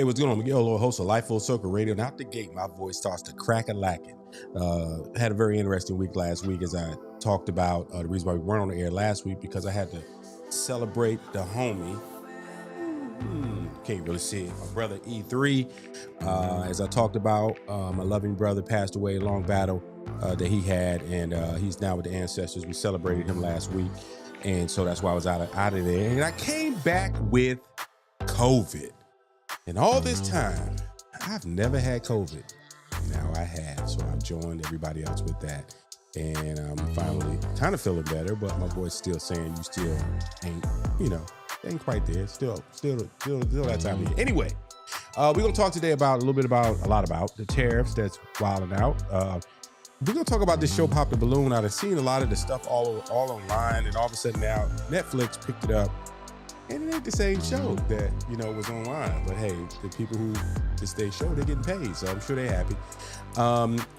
what's going on? Miguel Lord, host of Life Full Circle Radio. And out the gate, my voice starts to crack-a-lacking. Had a very interesting week last week, as I talked about the reason why we weren't on the air last week, because I had to celebrate the homie. Can't really see it. My brother E3, as I talked about, my loving brother passed away, a long battle that he had, and he's now with the ancestors. We celebrated him last week, and so that's why I was out of there. And I came back with COVID. And all this time, I've never had COVID. Now I have, so I've joined everybody else with that. And I'm finally kind of feeling better, but my boy's still saying you still ain't, ain't quite there. Still that time of year. Anyway, we're going to talk today about a lot about the Tarriffs that's wilding out. We're going to talk about this show, Pop the Balloon. I've seen a lot of the stuff all online, and all of a sudden now Netflix picked it up. And it ain't the same show that, was online. But hey, the people who just stay show, they're getting paid. So I'm sure they're happy.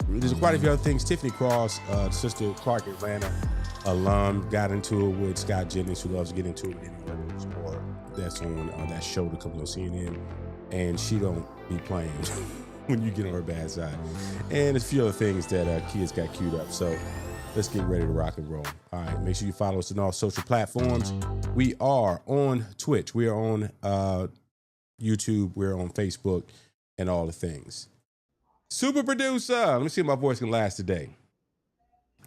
There's quite a few other things. Tiffany Cross, Sister Clark Atlanta alum, got into it with Scott Jennings, who loves to get into it with anyone or that's on that show that comes on CNN. And she don't be playing when you get on her bad side. And there's a few other things that kids got queued up. So let's get ready to rock and roll. All right, make sure you follow us on all social platforms. We are on Twitch. We are on YouTube. We're on Facebook and all the things. Super producer, let me see if my voice can last today.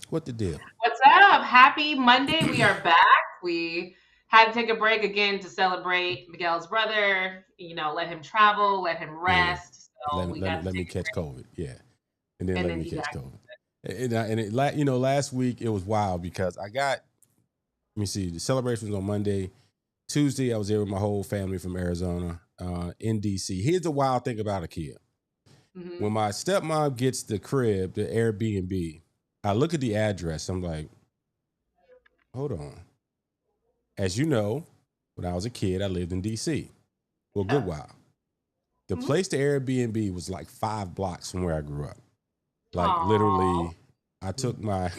What the deal? What's up? Happy Monday. We are back. We had to take a break again to celebrate Miguel's brother. Let him travel, let him rest. Yeah. So let me catch COVID. Yeah, and then let me catch COVID. Last week it was wild because let me see, the celebration was on Monday. Tuesday, I was there with my whole family from Arizona in DC. Here's the wild thing about a kid. Mm-hmm. When my stepmom gets the crib, the Airbnb, I look at the address. I'm like, hold on. As you know, when I was a kid, I lived in DC for a good while. The place, the Airbnb, was like 5 blocks from where I grew up. Like literally, I took my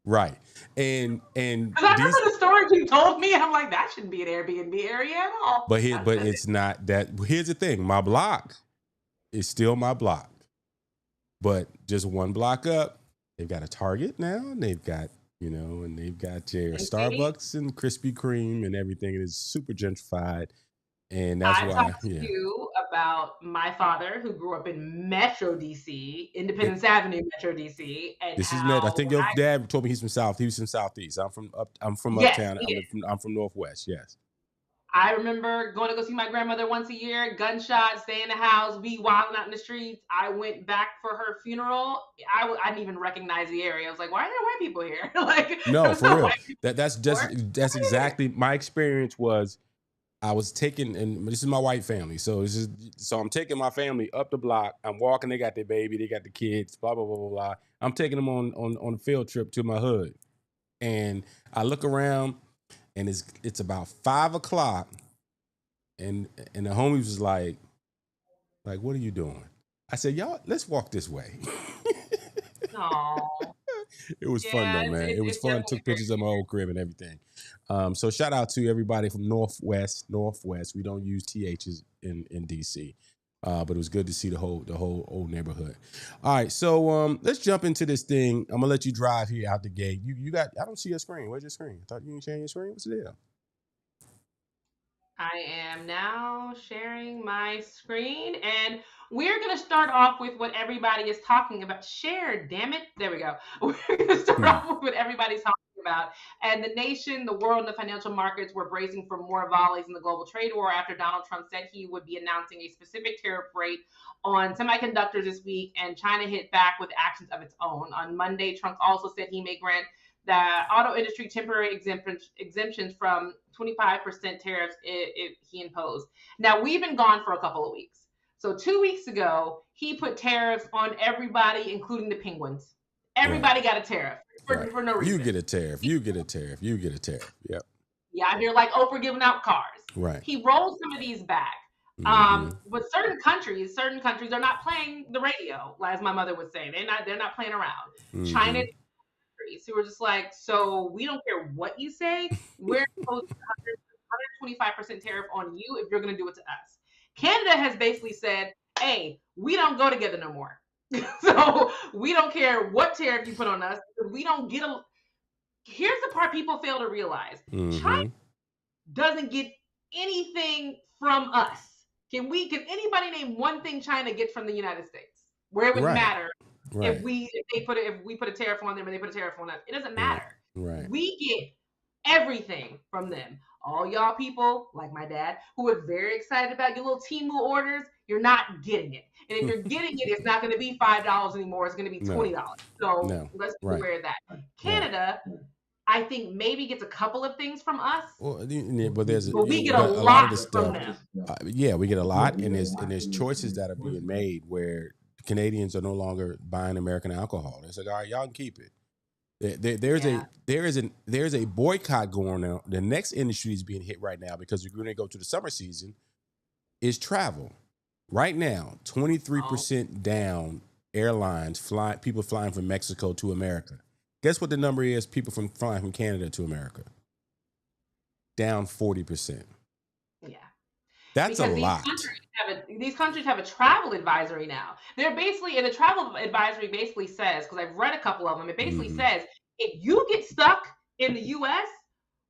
right. And I remember the story you told me. I'm like, that shouldn't be an Airbnb area at all. But it's not that. Here's the thing: my block is still my block, but just one block up, they've got a Target now, and they've got and they've got your Starbucks and Krispy Kreme and everything. It is super gentrified. And that's why I talked to you about my father, who grew up in Metro DC, Independence Avenue, Metro DC. And this is I think your dad told me he's from South. He was from Southeast. I'm from Uptown. I'm from Northwest. Yes. I remember going to go see my grandmother once a year. Gunshots, stay in the house, be wilding out in the streets. I went back for her funeral. I didn't even recognize the area. I was like, why are there white people here? No, for real. That's exactly my experience was. I was taking, and this is my white family, so I'm taking my family up the block. I'm walking. They got their baby, they got the kids, blah blah blah blah blah. I'm taking them on a field trip to my hood, and I look around, and it's about 5:00, and the homies was like, what are you doing? I said, y'all, let's walk this way. It was fun though, man. It was fun. Took pictures of my old crib and everything. So shout out to everybody from Northwest. We don't use THs in DC, but it was good to see the whole old neighborhood. All right, so let's jump into this thing. I'm gonna let you drive here out the gate. You got? I don't see your screen. Where's your screen? I thought you didn't change your screen. What's the deal? I am now sharing my screen, and we're going to start off with what everybody is talking about. Share, damn it. There we go. We're going to start off with what everybody's talking about. And the nation, the world, and the financial markets were bracing for more volleys in the global trade war after Donald Trump said he would be announcing a specific tariff rate on semiconductors this week, and China hit back with actions of its own. On Monday, Trump also said he may grant the auto industry temporary exemptions from 25% tariffs if he imposed. Now, we've been gone for a couple of weeks. So 2 weeks ago, he put tariffs on everybody, including the penguins. Everybody got a tariff for no reason. You get a tariff. Yep. Yeah, you're like Oprah giving out cars. Right. He rolled some of these back. But certain countries are not playing the radio, as my mother would say. They're not playing around. China, who were just like, so we don't care what you say. We're imposing 125% tariff on you if you're going to do it to us. Canada has basically said, hey, we don't go together no more. So we don't care what tariff you put on us. We don't get a. Here's the part people fail to realize: China Mm-hmm. doesn't get anything from us. Can anybody name one thing China gets from the United States where it would Right. matter Right. if we put a tariff on them and they put a tariff on us? It doesn't Right. matter. Right. We get everything from them. All y'all people, like my dad, who are very excited about your little Temu orders, you're not getting it. And if you're getting it, it's not going to be $5 anymore. It's going to be No. $20. So No. let's be Right. aware of that. Right. Canada, I think maybe gets a couple of things from us, Well, but there's but we get a but a lot of lot the from stuff. them. Yeah, we get a lot, and there's choices that are being made where Canadians are no longer buying American alcohol. They said, all right, y'all can keep it. Yeah. There's a boycott going on. The next industry is being hit right now because we're going to go to the summer season. Is travel right now 23% down? Airlines people flying from Mexico to America. Guess what the number is? People from flying from Canada to America down 40%. Yeah. That's a Because lot. these countries have a travel advisory now. They're basically, and the travel advisory basically says, because I've read a couple of them, it basically Mm-hmm. says if you get stuck in the US,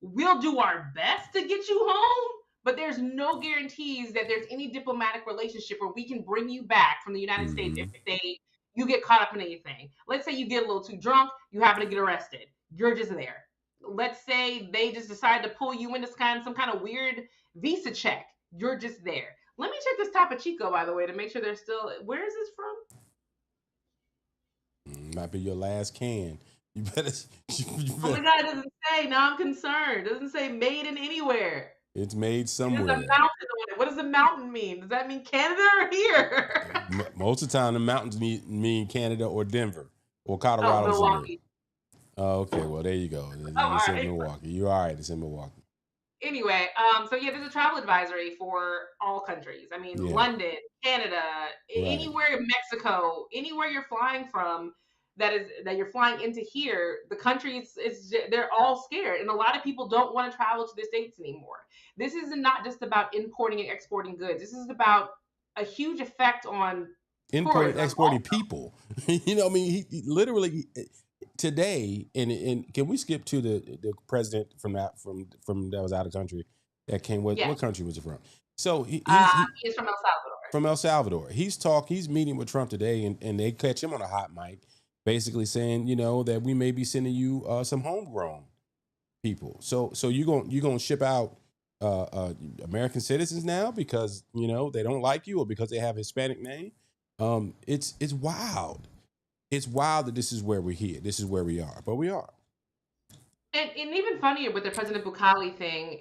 we'll do our best to get you home, but there's no guarantees that there's any diplomatic relationship where we can bring you back from the United States Mm-hmm. if you get caught up in anything. Let's say you get a little too drunk, you happen to get arrested. You're just there. Let's say they just decide to pull you into some kind of weird visa check. You're just there. Let me check this Topo Chico, by the way, to make sure they're still. Where is this from? Might be your last can. You better. You Oh my better. God, it doesn't say. Now I'm concerned. It doesn't say made in anywhere. It's made It has a somewhere. mountain on it. What does a mountain mean? Does that mean Canada or here? Most of the time, the mountains mean Canada or Denver or Oh, Colorado's in there. Milwaukee. Oh, okay. Well, there you go. Oh, all It's in right. Milwaukee. You're all right. It's in Milwaukee. Anyway, so yeah, there's a travel advisory for all countries. I mean, Yeah. London, Canada, Right. anywhere in Mexico, anywhere you're flying from that you're flying into here, the countries they're all scared, and a lot of people don't want to travel to the states anymore. This is not just about importing and exporting goods. This is about a huge effect on Importing, tourism. exporting people. I mean, he literally today. And can we skip to the president from that was out of country that came? Yes, What country was it from? So he is from El Salvador. from El Salvador. He's meeting with Trump today, and they catch him on a hot mic, basically saying, that we may be sending you some homegrown people. So you gonna ship out American citizens now because they don't like you or because they have a Hispanic name. It's wild. It's wild that this is where we're here. This is where we are, but we are. And even funnier with the President Bukhari thing,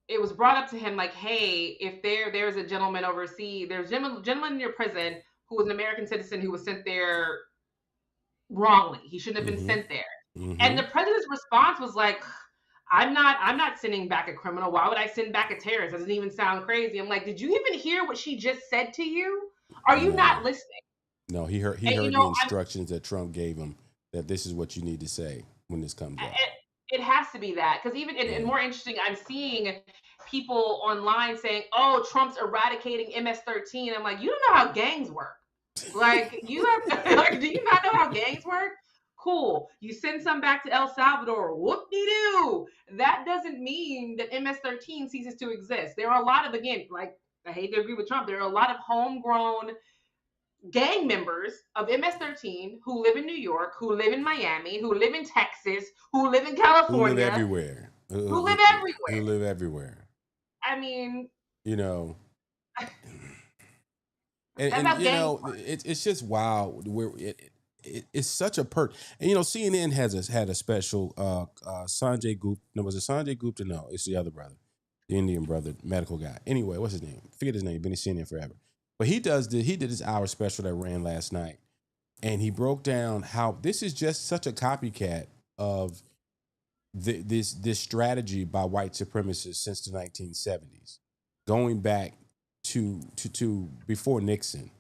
it was brought up to him like, hey, if there's a gentleman overseas, there's a gentleman in your prison who was an American citizen who was sent there wrongly. He shouldn't have been Mm-hmm. sent there. And Mm-hmm. the president's response was like, I'm not sending back a criminal. Why would I send back a terrorist? Doesn't even sound crazy. I'm like, did you even hear what she just said to you? Are you No, not listening? no. He And heard the instructions that Trump gave him that this is what you need to say when this comes up. it has to be that, because even and Yeah. more interesting, I'm seeing people online saying, "Oh, Trump's eradicating MS-13." I'm like, you don't know how gangs work. Like, you have, like, do you not know how gangs work? Cool. You send some back to El Salvador. Whoop de doo. That doesn't mean that MS-13 ceases to exist. There are a lot of, again, like, I hate to agree with Trump. There are a lot of homegrown gang members of MS-13 who live in New York, who live in Miami, who live in Texas, who live in Who live California, everywhere. who live Who everywhere. live everywhere. I mean, You know. that's And how gangs work. it's just wild where it's such a perk. And CNN had a special Sanjay Gupta. No, was it Sanjay Gupta? No, it's the other brother, the Indian brother, medical guy. Anyway, what's his name? Forget his name. Been in CNN forever. But he did this hour special that ran last night, and he broke down how this is just such a copycat of this strategy by white supremacists since the 1970s, going back to before Nixon,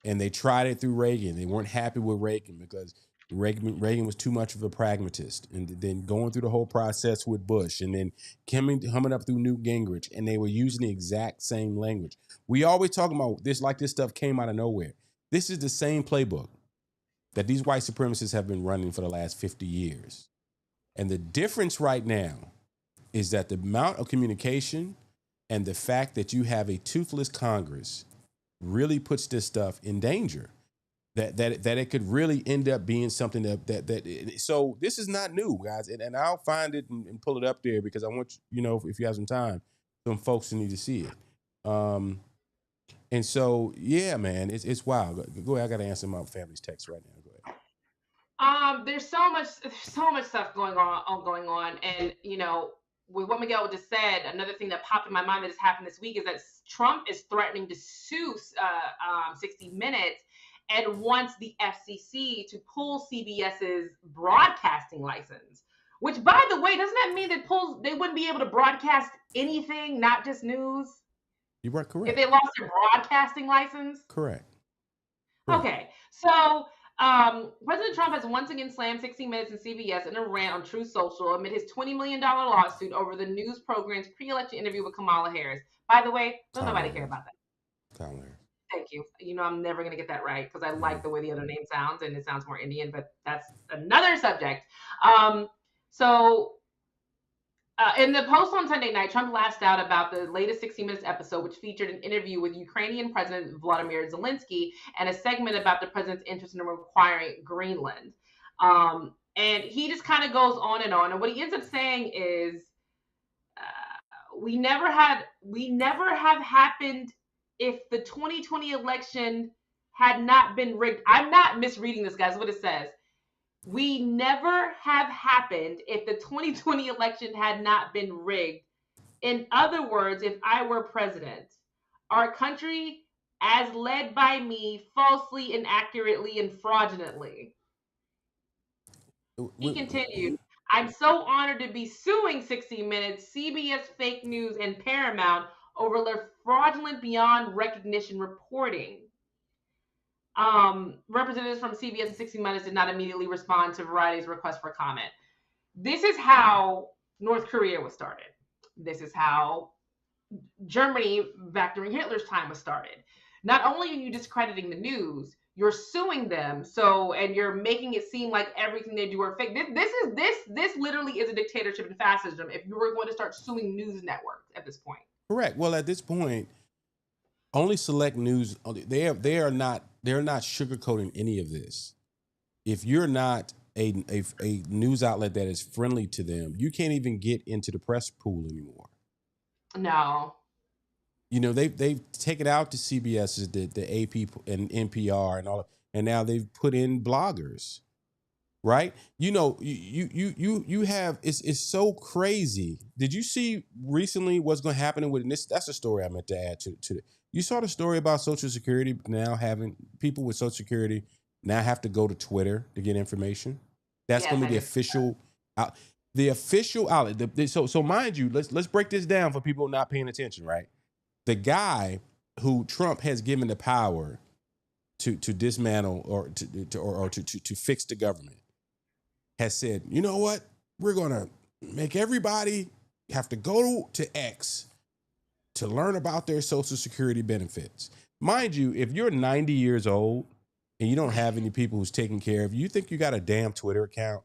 and they tried it through Reagan. They weren't happy with Reagan because Reagan was too much of a pragmatist, and then going through the whole process with Bush, and then humming up through Newt Gingrich, and they were using the exact same language. We always talk about this like this stuff came out of nowhere. This is the same playbook that these white supremacists have been running for the last 50 years. And the difference right now is that the amount of communication and the fact that you have a toothless Congress really puts this stuff in danger. That it could really end up being something that so this is not new, guys, and I'll find it and pull it up there because I want if you have some time, some folks who need to see it. And so yeah, man, it's wild. Go ahead, I got to answer my family's text right now. Go ahead. There's so much stuff going on, and with what Miguel just said, another thing that popped in my mind that has happened this week is that Trump is threatening to sue 60 Minutes and wants the FCC to pull CBS's broadcasting license. Which, by the way, doesn't that mean that they wouldn't be able to broadcast anything, not just news? You are correct. If they lost their broadcasting license? Correct. Okay, so President Trump has once again slammed 60 Minutes and CBS in a rant on Truth Social amid his $20 million lawsuit over the news program's pre-election interview with Kamala Harris. By the way, don't nobody care about that. Kamala Harris. Thank you. I'm never going to get that right because I like the way the other name sounds and it sounds more Indian, but that's another subject. In the post on Sunday night, Trump lashed out about the latest 60 Minutes episode, which featured an interview with Ukrainian President Volodymyr Zelensky and a segment about the president's interest in acquiring Greenland. And he just kind of goes on and on. And what he ends up saying is, we never have happened if the 2020 election had not been rigged. I'm not misreading this, guys, what it says. We never have happened if the 2020 election had not been rigged. In other words, if I were president, our country as led by me falsely, inaccurately, and fraudulently. He continued, I'm so honored to be suing 60 Minutes, CBS Fake News, and Paramount over their fraudulent beyond recognition reporting. Representatives from CBS and 60 Minutes did not immediately respond to Variety's request for comment. This is how North Korea was started. This is how Germany, back during Hitler's time, was started. Not only are you discrediting the news, you're suing them. And you're making it seem like everything they do are fake. This literally is a dictatorship and fascism. If you were going to start suing news networks at this point. Correct. Well, at this point, only select news. They're not sugarcoating any of this. If you're not a news outlet that is friendly to them, you can't even get into the press pool anymore. No. They've taken out the CBS's, the AP and NPR and all, and now they've put in bloggers, right? You have it's so crazy. Did you see recently what's going to happen with this? That's a story I meant to add to it. You saw the story about Social Security now having people with Social Security now have to go to Twitter to get information. That's going to be the official outlet. So mind you, let's break this down for people not paying attention, right? The guy who Trump has given the power to dismantle or to fix the government has said, you know what? We're going to make everybody have to go to X to learn about their Social Security benefits. Mind you, if you're 90 years old and you don't have any people who's taking care of you, you think you got a damn Twitter account.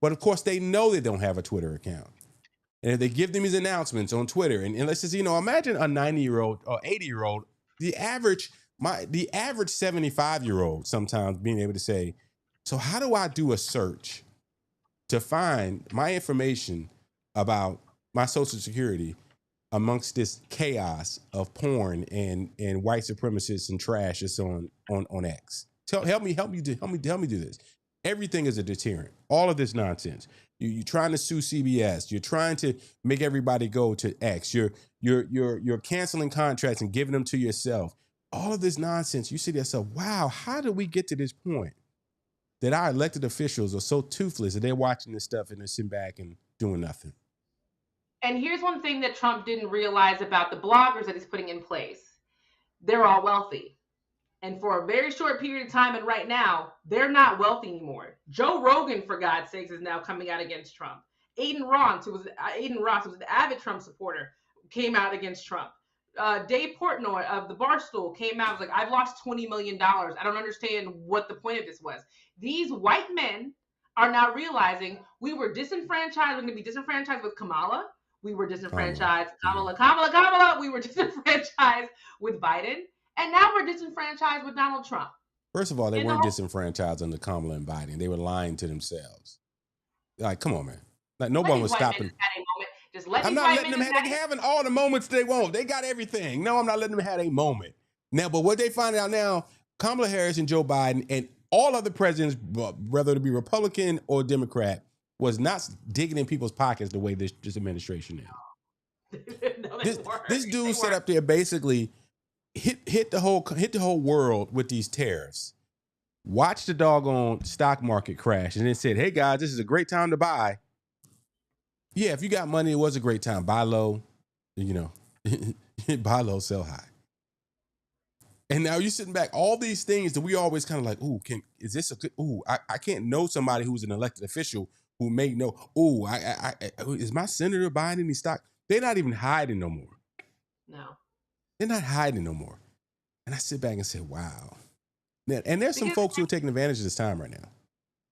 But of course, they know they don't have a Twitter account. And if they give them these announcements on Twitter, and let's just, imagine a 90-year-old or 80-year-old, the average 75-year-old sometimes being able to say, so how do I do a search to find my information about my Social Security amongst this chaos of porn and white supremacists and trash that's on X? Help me do this. Everything is a deterrent. All of this nonsense. You're trying to sue CBS. You're trying to make everybody go to X. You're canceling contracts and giving them to yourself. All of this nonsense. You say to yourself, wow, how did we get to this point that our elected officials are so toothless that they're watching this stuff and they're sitting back and doing nothing? And here's one thing that Trump didn't realize about the bloggers that he's putting in place. They're all wealthy. And for a very short period of time and right now, they're not wealthy anymore. Joe Rogan, for God's sakes, is now coming out against Trump. Aiden Ross, who was an avid Trump supporter, came out against Trump. Dave Portnoy of the Barstool came out, was like, I've lost $20 million. I don't understand what the point of this was. These white men are now realizing we were disenfranchised. We're going to be disenfranchised with Kamala. We were disenfranchised. Kamala. We were disenfranchised with Biden. And now we're disenfranchised with Donald Trump. First of all, they weren't disenfranchised under Kamala and Biden. They were lying to themselves. Like, come on, man. Like, no one was stopping. I'm not letting them having all the moments they want. They got everything. No, I'm not letting them have a moment. Now, but what they find out now, Kamala Harris and Joe Biden and all other presidents, whether it be Republican or Democrat, was not digging in people's pockets the way this administration is. No, this dude set up there basically hit the whole world with these tariffs. Watch the doggone stock market crash, and then said, "Hey guys, this is a great time to buy." Yeah, if you got money, it was a great time. Buy low, buy low, sell high. And now you're sitting back, all these things that we always kind of like, is this a good, I can't know somebody who's an elected official who may know, is my senator buying any stock? They're not even hiding no more. No. They're not hiding no more. And I sit back and say, wow. And there's some folks who are taking advantage of this time right now.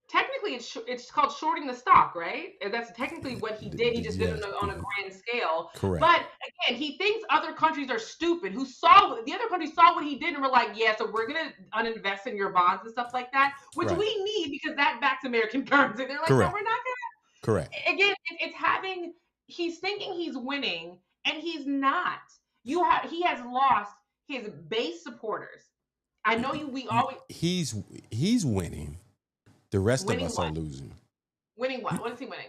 Technically, it's called shorting the stock, right? That's technically what he did. He just did it on a grand scale. Correct. But again, he thinks other countries are stupid. The other countries saw what he did and were like, yeah, so we're going to uninvest in your bonds and stuff like that, which we need because that backs American currency. They're like, correct. No, we're not going to. Correct. Again, he's thinking he's winning, and he's not. He has lost his base supporters. I know we always. He's winning. The rest of us are losing. Winning what? What is he winning?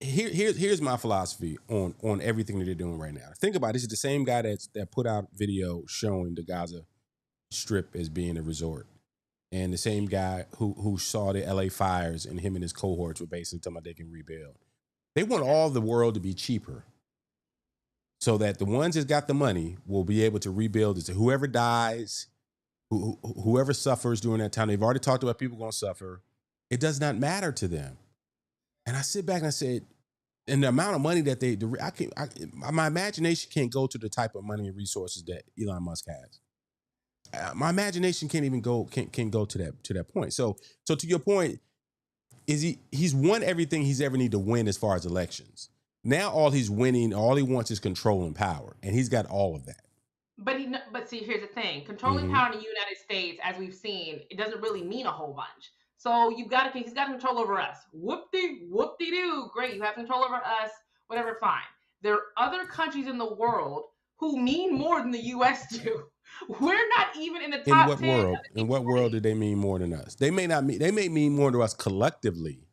Here's my philosophy on everything that they're doing right now. Think about it. This is the same guy that put out video showing the Gaza Strip as being a resort, and the same guy who saw the LA fires and him and his cohorts were basically talking about they can rebuild. They want all the world to be cheaper, so that the ones that got the money will be able to rebuild it. So whoever dies, whoever suffers during that time, they've already talked about people going to suffer. It does not matter to them. And I sit back and I said, and the amount of money that my imagination can't go to the type of money and resources that Elon Musk has. My imagination can't even go to that point. So to your point, he's won everything he's ever need to win as far as elections. Now all he's winning, all he wants is control and power, and he's got all of that. But see, here's the thing: controlling power in the United States, as we've seen, it doesn't really mean a whole bunch. So he's got control over us. Whoop-de-doo, great, you have control over us. Whatever, fine. There are other countries in the world who mean more than the U.S. do. We're not even in the top 10. In what world do they mean more than us? They may not mean. They may mean more to us collectively,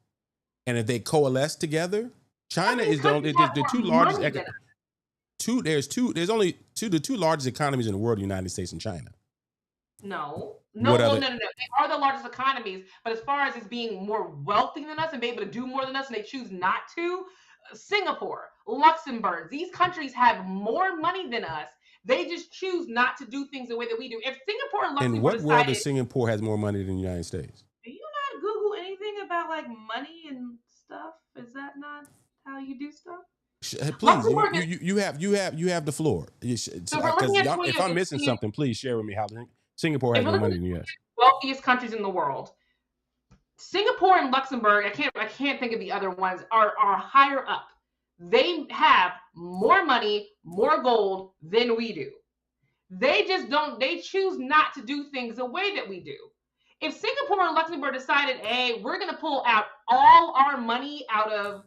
and if they coalesce together, China is the two largest. There's only the two largest economies in the world: the United States and China. No. No. They are the largest economies, but as far as it's being more wealthy than us and be able to do more than us, and they choose not to, Singapore, Luxembourg, these countries have more money than us. They just choose not to do things the way that we do. If Singapore and Luxembourg, in what world does Singapore has more money than the United States? Do you not Google anything about like money and stuff? Is that not how you do stuff? Please, you have the floor. If I'm missing something, please share with me how Singapore has more money than the U.S. Wealthiest countries in the world. Singapore and Luxembourg, I can't think of the other ones, are higher up. They have more money, more gold than we do. They choose not to do things the way that we do. If Singapore and Luxembourg decided, hey, we're going to pull out all our money out of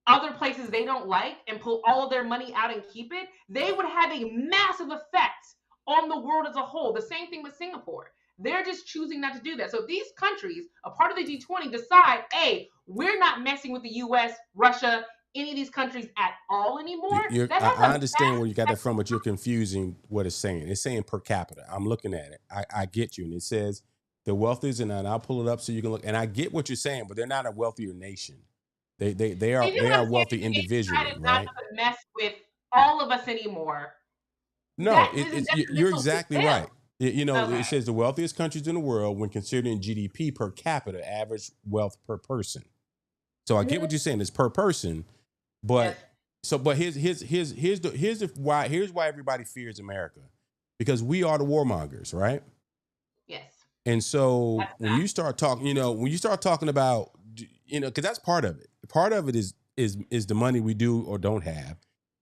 other places they don't like and pull all of their money out and keep it, they would have a massive effect on the world as a whole. The same thing with Singapore. They're just choosing not to do that. So these countries, a part of the G20, decide, hey, we're not messing with the U.S., Russia, any of these countries at all anymore. I understand where you got that from, but you're confusing what it's saying. It's saying per capita. I'm looking at it. I get you. And it says the wealthiest, and I'll pull it up so you can look. And I get what you're saying, but they're not a wealthier nation. They are wealthy individually, right? Not to mess with all of us anymore. No, you're exactly right. It Okay. says the wealthiest countries in the world when considering GDP per capita, average wealth per person. So I get what you're saying. It's per person, Yes. but here's why everybody fears America, because we are the warmongers, right? Yes. And so That's when you start talking, when you start talking about, because that's part of it. Part of it is the money we do or don't have,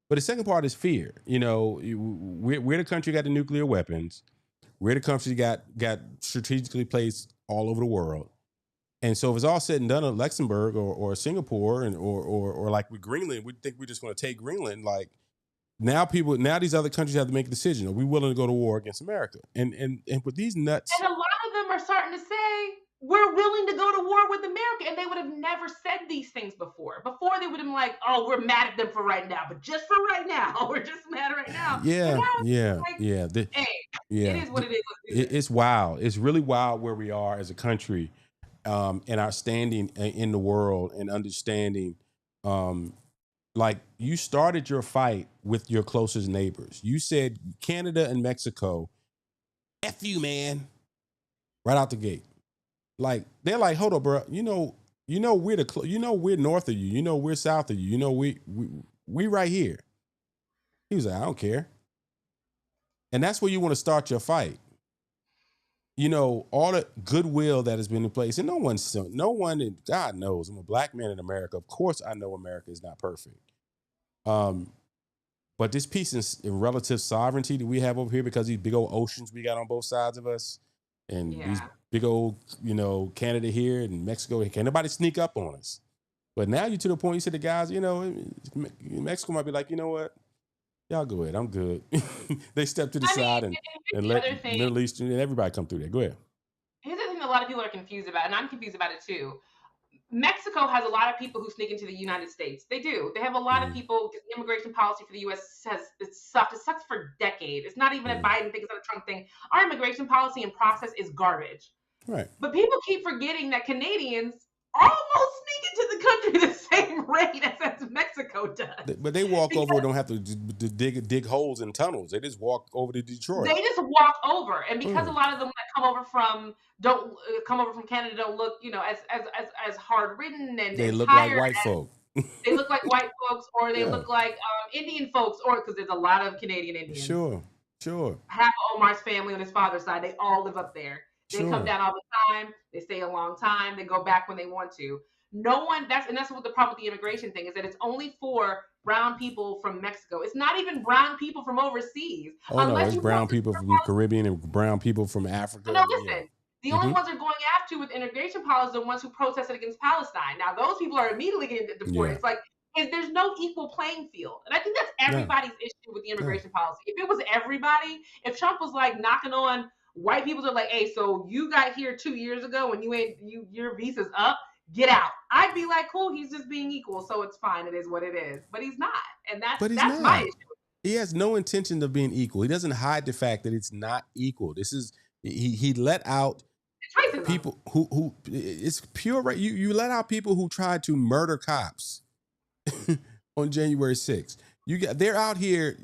but the second part is fear. We're the country got the nuclear weapons. We're the country got strategically placed all over the world. And so if it's all said and done at Luxembourg or Singapore or like with Greenland, we think we're just going to take Greenland. Like now these other countries have to make a decision. Are we willing to go to war against America? And with these nuts, And a lot of them are starting to say, we're willing to go to war with America. And they would have never said these things before. Before they would have been like, oh, we're mad at them for right now. But just for right now, we're just mad right now. But yeah, now it's yeah, like, yeah, hey, it yeah. is what it is. Let's do this. It's wild. It's really wild where we are as a country, and our standing in the world and understanding. Like you started your fight with your closest neighbors. You said Canada and Mexico, F you, man, right out the gate. Like they're like, hold up, bro. We're north of you. We're south of you. We right here. He was like, I don't care. And that's where you want to start your fight. All the goodwill that has been in place, and no one, and God knows, I'm a black man in America. Of course, I know America is not perfect. But this piece in relative sovereignty that we have over here, because these big old oceans we got on both sides of us, and these Yeah. big old, Canada here and Mexico, can't nobody sneak up on us. But now you to the point, you said the guys, Mexico might be like, you know what? Y'all go ahead. I'm good. They step to the I mean, side and and here's let the other thing. Middle Eastern and everybody come through there. Go ahead. Here's the thing that a lot of people are confused about, and I'm confused about it too. Mexico has a lot of people who sneak into the United States. They do. They have a lot of Mm-hmm. people. The immigration policy for the U.S. it sucked. It sucks for decades. It's not even a Mm-hmm. Biden thing. It's not a Trump thing. Our immigration policy and process is garbage. Right. But people keep forgetting that Canadians almost sneak into the country the same rate as Mexico does. But they walk over and Because don't have to dig holes in tunnels. They just walk over to Detroit. they just walk over, and because a Mm. lot of them that come over from don't come over from Canada don't look, as hard ridden and They as look like tired. white folk. They look like white folks, or they Yeah. look like Indian folks, or because there's a lot of Canadian Indians. Sure. Sure. Half of Omar's family on his father's side, they all live up there. They come Sure. down all the time. They stay a long time. They go back when they want to. No one. That's what the problem with the immigration thing is, that it's only for brown people from Mexico. It's not even brown people from overseas, Oh no, unless it's you brown protest. people from the Caribbean and brown people from Africa. No, Yeah. listen. The only Mm-hmm. ones they're going after with immigration policy are the ones who protested against Palestine. Now, those people are immediately getting deported. Yeah. It's like there's no equal playing field, and I think that's No. everybody's issue with the No. immigration policy. If it was everybody, if Trump was like knocking on white people, are like, "Hey, so you got here 2 years ago, and your visa's up, get out." I'd be like, "Cool, he's just being equal, so it's fine. It is what it is." But he's not, and that's But he's that's my not. issue. He has no intention of being equal. He doesn't hide the fact that it's not equal. This is he let out It's racism. people who it's pure right. You let out people who tried to murder cops on January 6th. They're out here,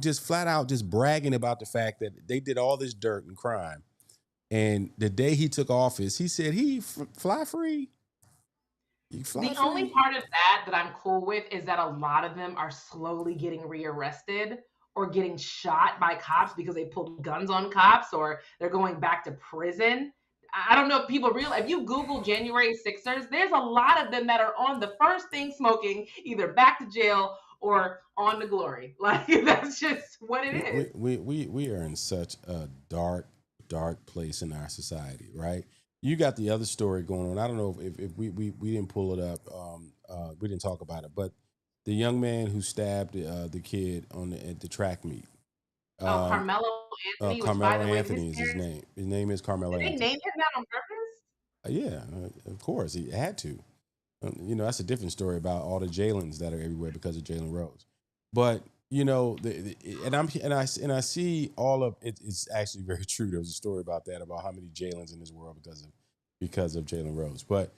just flat out just bragging about the fact that they did all this dirt and crime. And the day he took office, he said he fly free. The only part of that I'm cool with is that a lot of them are slowly getting rearrested or getting shot by cops because they pulled guns on cops, or they're going back to prison. I don't know if people realize, if you Google January Sixers, there's a lot of them that are on the first thing smoking, either back to jail or on to glory. Like, that's just what it is. We are in such a dark place in our society, right? You got the other story going on. I don't know if we didn't pull it up. We didn't talk about it, but the young man who stabbed the kid at the track meet. Carmelo Anthony, which, by Carmelo the way, Anthony is his name. His name is Carmelo did they Anthony. name him that on purpose? Yeah, of course he had to. That's a different story about all the Jalen's that are everywhere because of Jalen Rose. But I see all of it. It's actually very true. There was a story about that, about how many Jalen's in this world because of Jalen Rose. But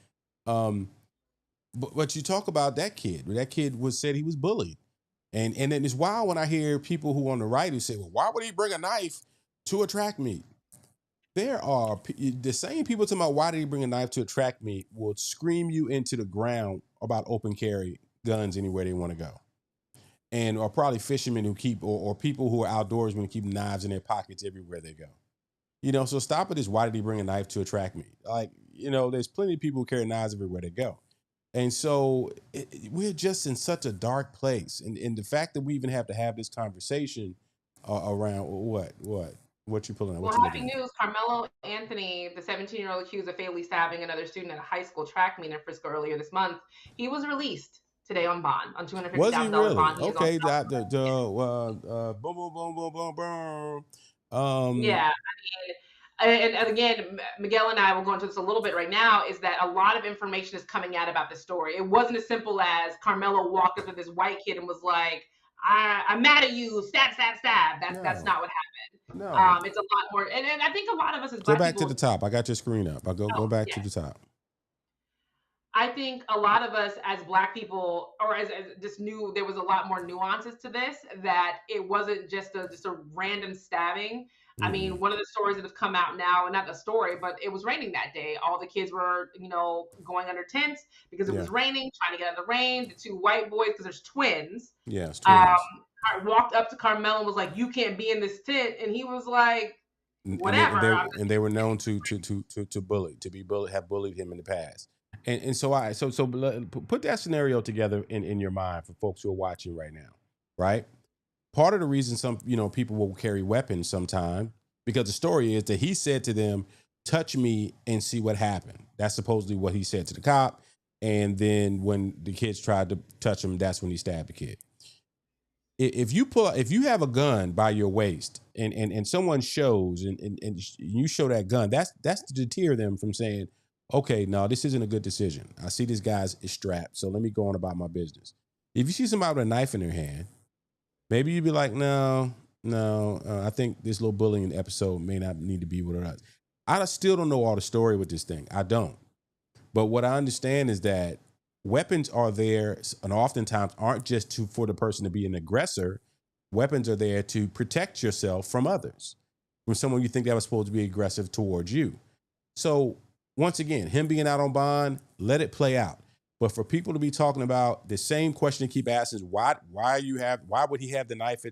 you talk about that kid. That kid said he was bullied, and then it's wild when I hear people who on the right who say, "Well, why would he bring a knife to a track meet?" There are the same people talking about why did he bring a knife to a track meet will scream you into the ground about open carry guns anywhere they want to go, and are probably fishermen who keep or people who are outdoorsmen who keep knives in their pockets everywhere they go. So stop at this. Why did he bring a knife to a track meet? Like, there's plenty of people who carry knives everywhere they go. And so we're just in such a dark place. And the fact that we even have to have this conversation around what you pulling out, Well, what you happy looking at? news. Carmelo Anthony, the 17-year-old accused of fatally stabbing another student at a high school track meet in Frisco earlier this month, he was released today on bond, on Was he $250,000 really? bond. He is on Okay, bail. boom, boom, boom, boom, boom, boom. Yeah. And again, Miguel and I will go into this a little bit right now, is that a lot of information is coming out about this story. It wasn't as simple as Carmelo walked up to this white kid and was like, I'm mad at you, stab, stab, stab. That's No, not what no. happened. It's a lot more. And I think a lot of us as Go Black back to the people, top. I got your screen up. I go oh, back yeah. to the top. I think a lot of us as Black people, or as just knew there was a lot more nuances to this, that it wasn't just a random stabbing. I Mm-hmm. mean, one of the stories that have come out now, and not the story, but it was raining that day. All the kids were, going under tents because it Yeah. was raining, trying to get out of the rain. The two white boys, because there's twins, Yes, um, twins. walked up to Carmelo and was like, "You can't be in this tent," and he was like, And they and "Whatever." they and they were known to bully, to be bullied, have bullied him in the past. And so put that scenario together in your mind for folks who are watching right now, right? Part of the reason some people will carry weapons sometime because the story is that he said to them, "Touch me and see what happened." That's supposedly what he said to the cop. And then when the kids tried to touch him, that's when he stabbed the kid. If you have a gun by your waist and someone shows and you show that gun, that's to deter them from saying, okay, no, this isn't a good decision. I see this guy's is strapped, so let me go on about my business. If you see somebody with a knife in their hand, maybe you'd be like, no, no, I think this little bullying episode may not need to be what it is. I still don't know all the story with this thing. I don't. But what I understand is that weapons are there and oftentimes aren't just for the person to be an aggressor. Weapons are there to protect yourself from others, from someone you think that was supposed to be aggressive towards you. So once again, him being out on bond, let it play out. But for people to be talking about the same question to keep asking is why would he have the knife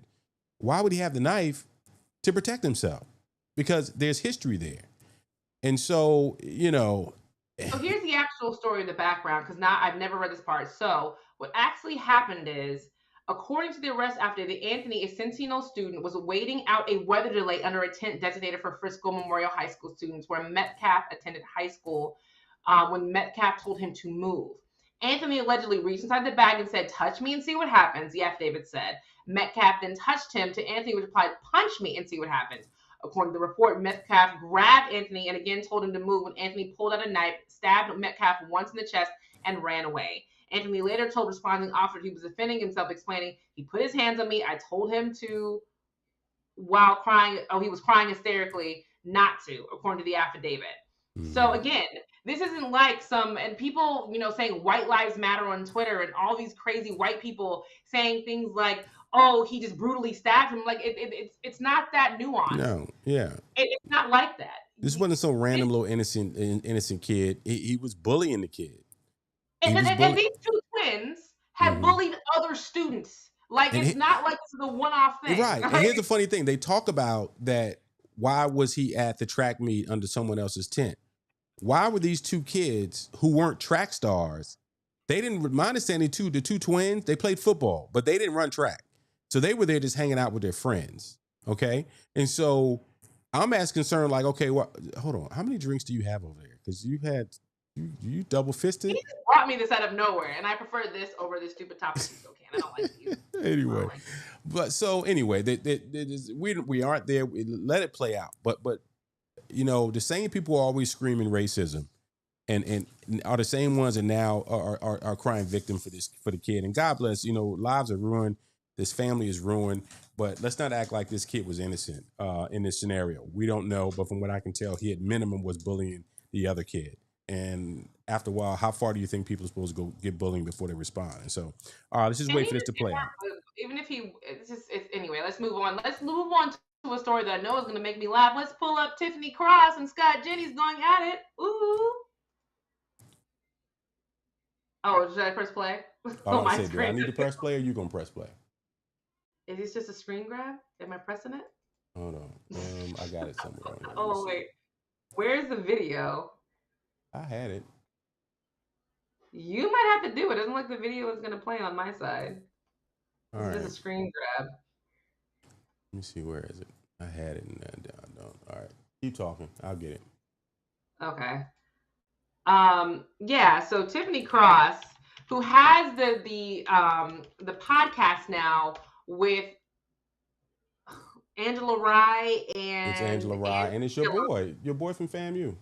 why would he have the knife to protect himself? Because there's history there. And so, So here's the actual story in the background, because now I've never read this part. So what actually happened is, according to the arrest affidavit, Anthony, a Centino student, was waiting out a weather delay under a tent designated for Frisco Memorial High School students, where Metcalf attended high school, when Metcalf told him to move. Anthony allegedly reached inside the bag and said, "Touch me and see what happens," the affidavit said. Metcalf then touched him to Anthony, which replied, "Punch me and see what happens." According to the report, Metcalf grabbed Anthony and again told him to move when Anthony pulled out a knife, stabbed Metcalf once in the chest, and ran away. Anthony later told responding officers he was defending himself, explaining, "He put his hands on me. I told him to, while crying, he was crying hysterically, not to," according to the affidavit. So Mhm. again, this isn't like and people, saying white lives matter on Twitter and all these crazy white people saying things like, "Oh, he just brutally stabbed him." Like it's not that nuanced. No, yeah. It's not like that. This wasn't some random little innocent kid. He was bullying the kid. He was And bullying. these two twins had Hmm. bullied other students. Like And it's not like this is a one-off thing. right. And here's the funny thing: they talk about that. Why was he at the track meet under someone else's tent? Why were these two kids who weren't track stars? They didn't. My understanding, the two twins, they played football, but they didn't run track, so they were there just hanging out with their friends. Okay, and so I'm as concerned, like, okay, well, hold on, how many drinks do you have over there? Because you double He fisted. just brought me this out of nowhere, and I prefer this over this stupid Topo Chico can. I don't like these. I don't Anyway, like these. but so anyway, we aren't there. We let it play out. But the same people are always screaming racism, and are the same ones that now are crying victim for the kid. And God bless, lives are ruined. This family is ruined. But let's not act like this kid was innocent in this scenario. We don't know, but from what I can tell, he at minimum was bullying the other kid. And after a while, how far do you think people are supposed to go get bullying before they respond? And so, all right, let's just And wait for this to play out. even if he, it's just, it's, anyway, let's move on. Let's move on to a story that I know is going to make me laugh. Let's pull up Tiffany Cross and Scott Jennings going at it. Ooh. Oh, should I press play? Oh, I said, do I need to press play or you going to press play? Is this just a screen grab? Am I pressing it? Hold on. I got it somewhere on here. Oh, wait. Where's the video? I had it. You might have to do it. It doesn't look like the video is going to play on my side. All This right. is just a screen grab. Let me see. Where is it? I had it in that down. All right. Keep talking. I'll get it. Okay. Yeah, so Tiffany Cross, who has the podcast now with Angela Rye and it's Angela Rye, and it's your boy from FAMU.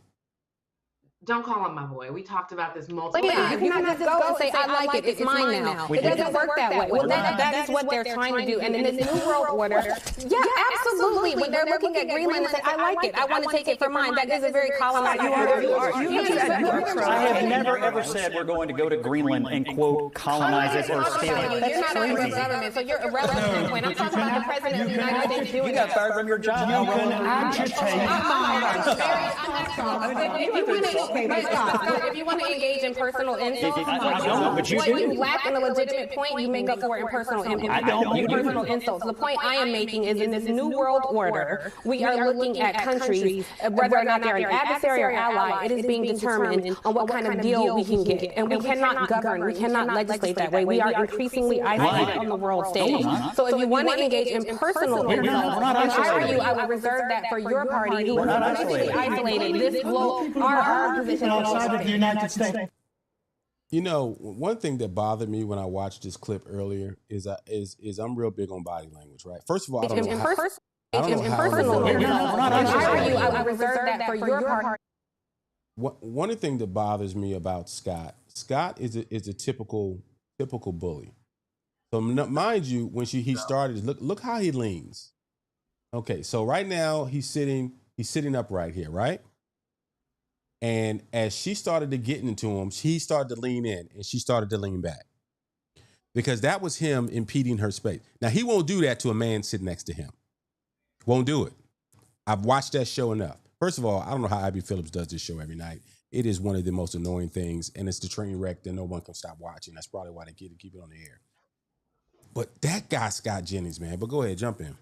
Don't call him my boy. We talked about this multiple times. You cannot just go and say, I like it, it's mine now. It doesn't work that way. Well, that is what they're trying to do. And in this new world order, yeah, absolutely. When they're looking at Greenland and say, I like it, I want to take it for mine, that is a very colonized order. I have never, ever said we're going to go to Greenland and, quote, colonize it or steal it. You're not under government, so you're irrelevant. When I'm talking about the president of the United States doing You got fired from your job. You can agitate. If you want to engage in personal insults, what you lack in a legitimate point, you make up for it in personal insults. The point I am making is in this new world order, we are looking at countries, whether or not they're an adversary or ally, it is being determined on what kind of deal we can get. And we cannot govern, we cannot legislate that way. We are increasingly isolated on the world stage. So if you want to engage in personal insults, I would reserve that for your party who is completely isolated. This will our position outside of the United States. You know, one thing that bothered me when I watched this clip earlier is I'm real big on body language, right? First of all, I don't know how I would reserve that for your party. One thing that bothers me about Scott is a typical bully. So mind you, when he started, look how he leans. Okay, so right now he's sitting up right here, right? And as she started to get into him, he started to lean in and she started to lean back because that was him impeding her space. Now, he won't do that to a man sitting next to him. Won't do it. I've watched that show enough. First of all, I don't know how Abby Phillips does this show every night. It is one of the most annoying things, and it's the train wreck that no one can stop watching. That's probably why they keep it on the air. But that guy, Scott Jennings, man. But go ahead, jump in.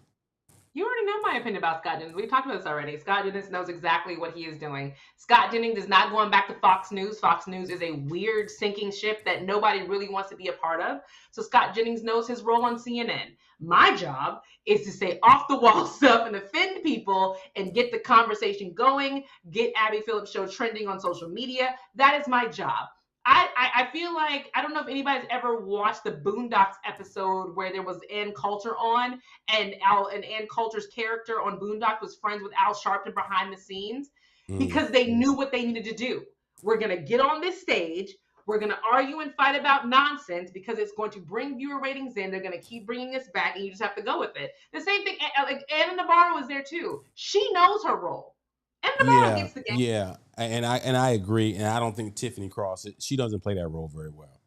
You already know my opinion about Scott Jennings. We've talked about this already. Scott Jennings knows exactly what he is doing. Scott Jennings is not going back to Fox News. Fox News is a weird sinking ship that nobody really wants to be a part of. So Scott Jennings knows his role on CNN. My job is to say off the wall stuff and offend people and get the conversation going, get Abby Phillips' show trending on social media. That is my job. I feel like, I don't know if anybody's ever watched the Boondocks episode where there was Ann Coulter on, and Ann Coulter's character on Boondocks was friends with Al Sharpton behind the scenes because they knew what they needed to do. We're going to get on this stage. We're going to argue and fight about nonsense because it's going to bring viewer ratings in. They're going to keep bringing us back, and you just have to go with it. The same thing, like Anna Navarro was there too. She knows her role. And Navarro gets the game. Yeah, and I agree, and I don't think Tiffany Cross, she doesn't play that role very well.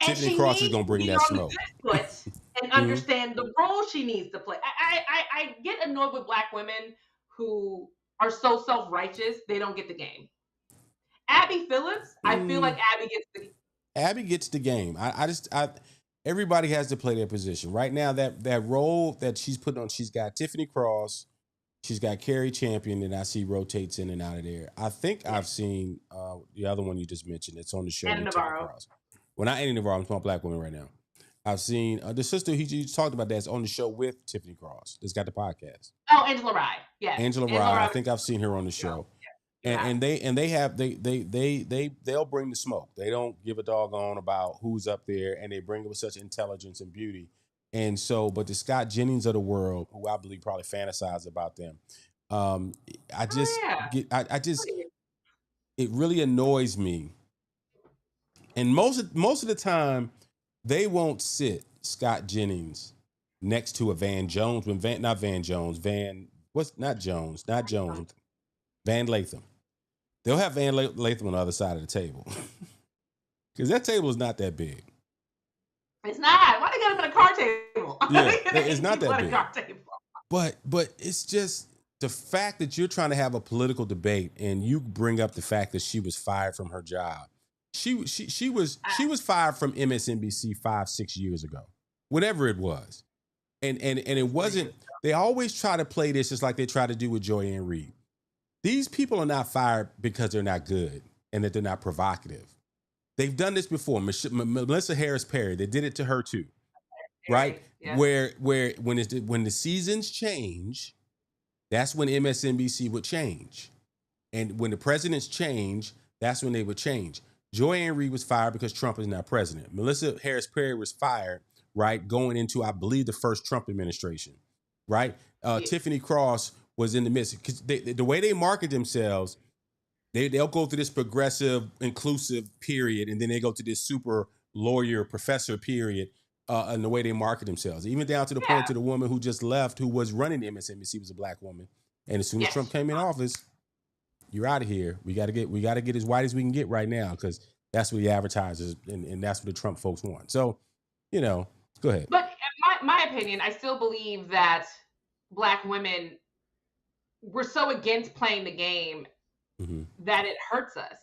And Tiffany Cross is going to bring that smoke. And understand the role she needs to play. I get annoyed with Black women who are so self-righteous, they don't get the game. Abby Phillips, I feel like Abby gets the game. Everybody has to play their position. Right now, that role that she's putting on, she's got Tiffany Cross, she's got Carrie Champion, and I see rotates in and out of there. I think I've seen the other one you just mentioned. It's on the show. Anna Navarro. Well, not Anna Navarro. I'm talking about Black women right now. I've seen the sister he talked about that's on the show with Tiffany Cross. That's got the podcast. Oh, Angela Rye. Yeah, Angela Rye. I think I've seen her on the show. Yeah. And they'll bring the smoke. They don't give a doggone about who's up there, and they bring it with such intelligence and beauty. And so, but the Scott Jennings of the world, who I believe probably fantasize about them, it really annoys me. And most of the time, they won't sit Scott Jennings next to a Van Jones Van Latham. They'll have Van Latham on the other side of the table because that table is not that big. It's not. Why they got him in a car table? Yeah, it's not that big. But it's just the fact that you're trying to have a political debate and you bring up the fact that she was fired from her job. She was fired from MSNBC 5-6 years ago, whatever it was, and it wasn't. They always try to play this just like they try to do with Joy-Ann Reid. These people are not fired because they're not good and that they're not provocative. They've done this before. Melissa Harris Perry, they did it to her too, right? Yeah. Where when the seasons change, that's when MSNBC would change, and when the presidents change, that's when they would change. Joy-Ann Reid was fired because Trump is not president. Melissa Harris Perry was fired, right, going into, I believe, the first Trump administration, right? Tiffany Cross was in the midst, because the way they market themselves, they'll go through this progressive, inclusive period, and then they go to this super lawyer professor period, and the way they market themselves, even down to the point to the woman who just left, who was running MSNBC, was a black woman, and as soon as Trump came in office, you're out of here. We got to get as white as we can get right now, because that's what the advertisers and that's what the Trump folks want. So, go ahead. But in my opinion, I still believe that black women were so against playing the game that it hurts us.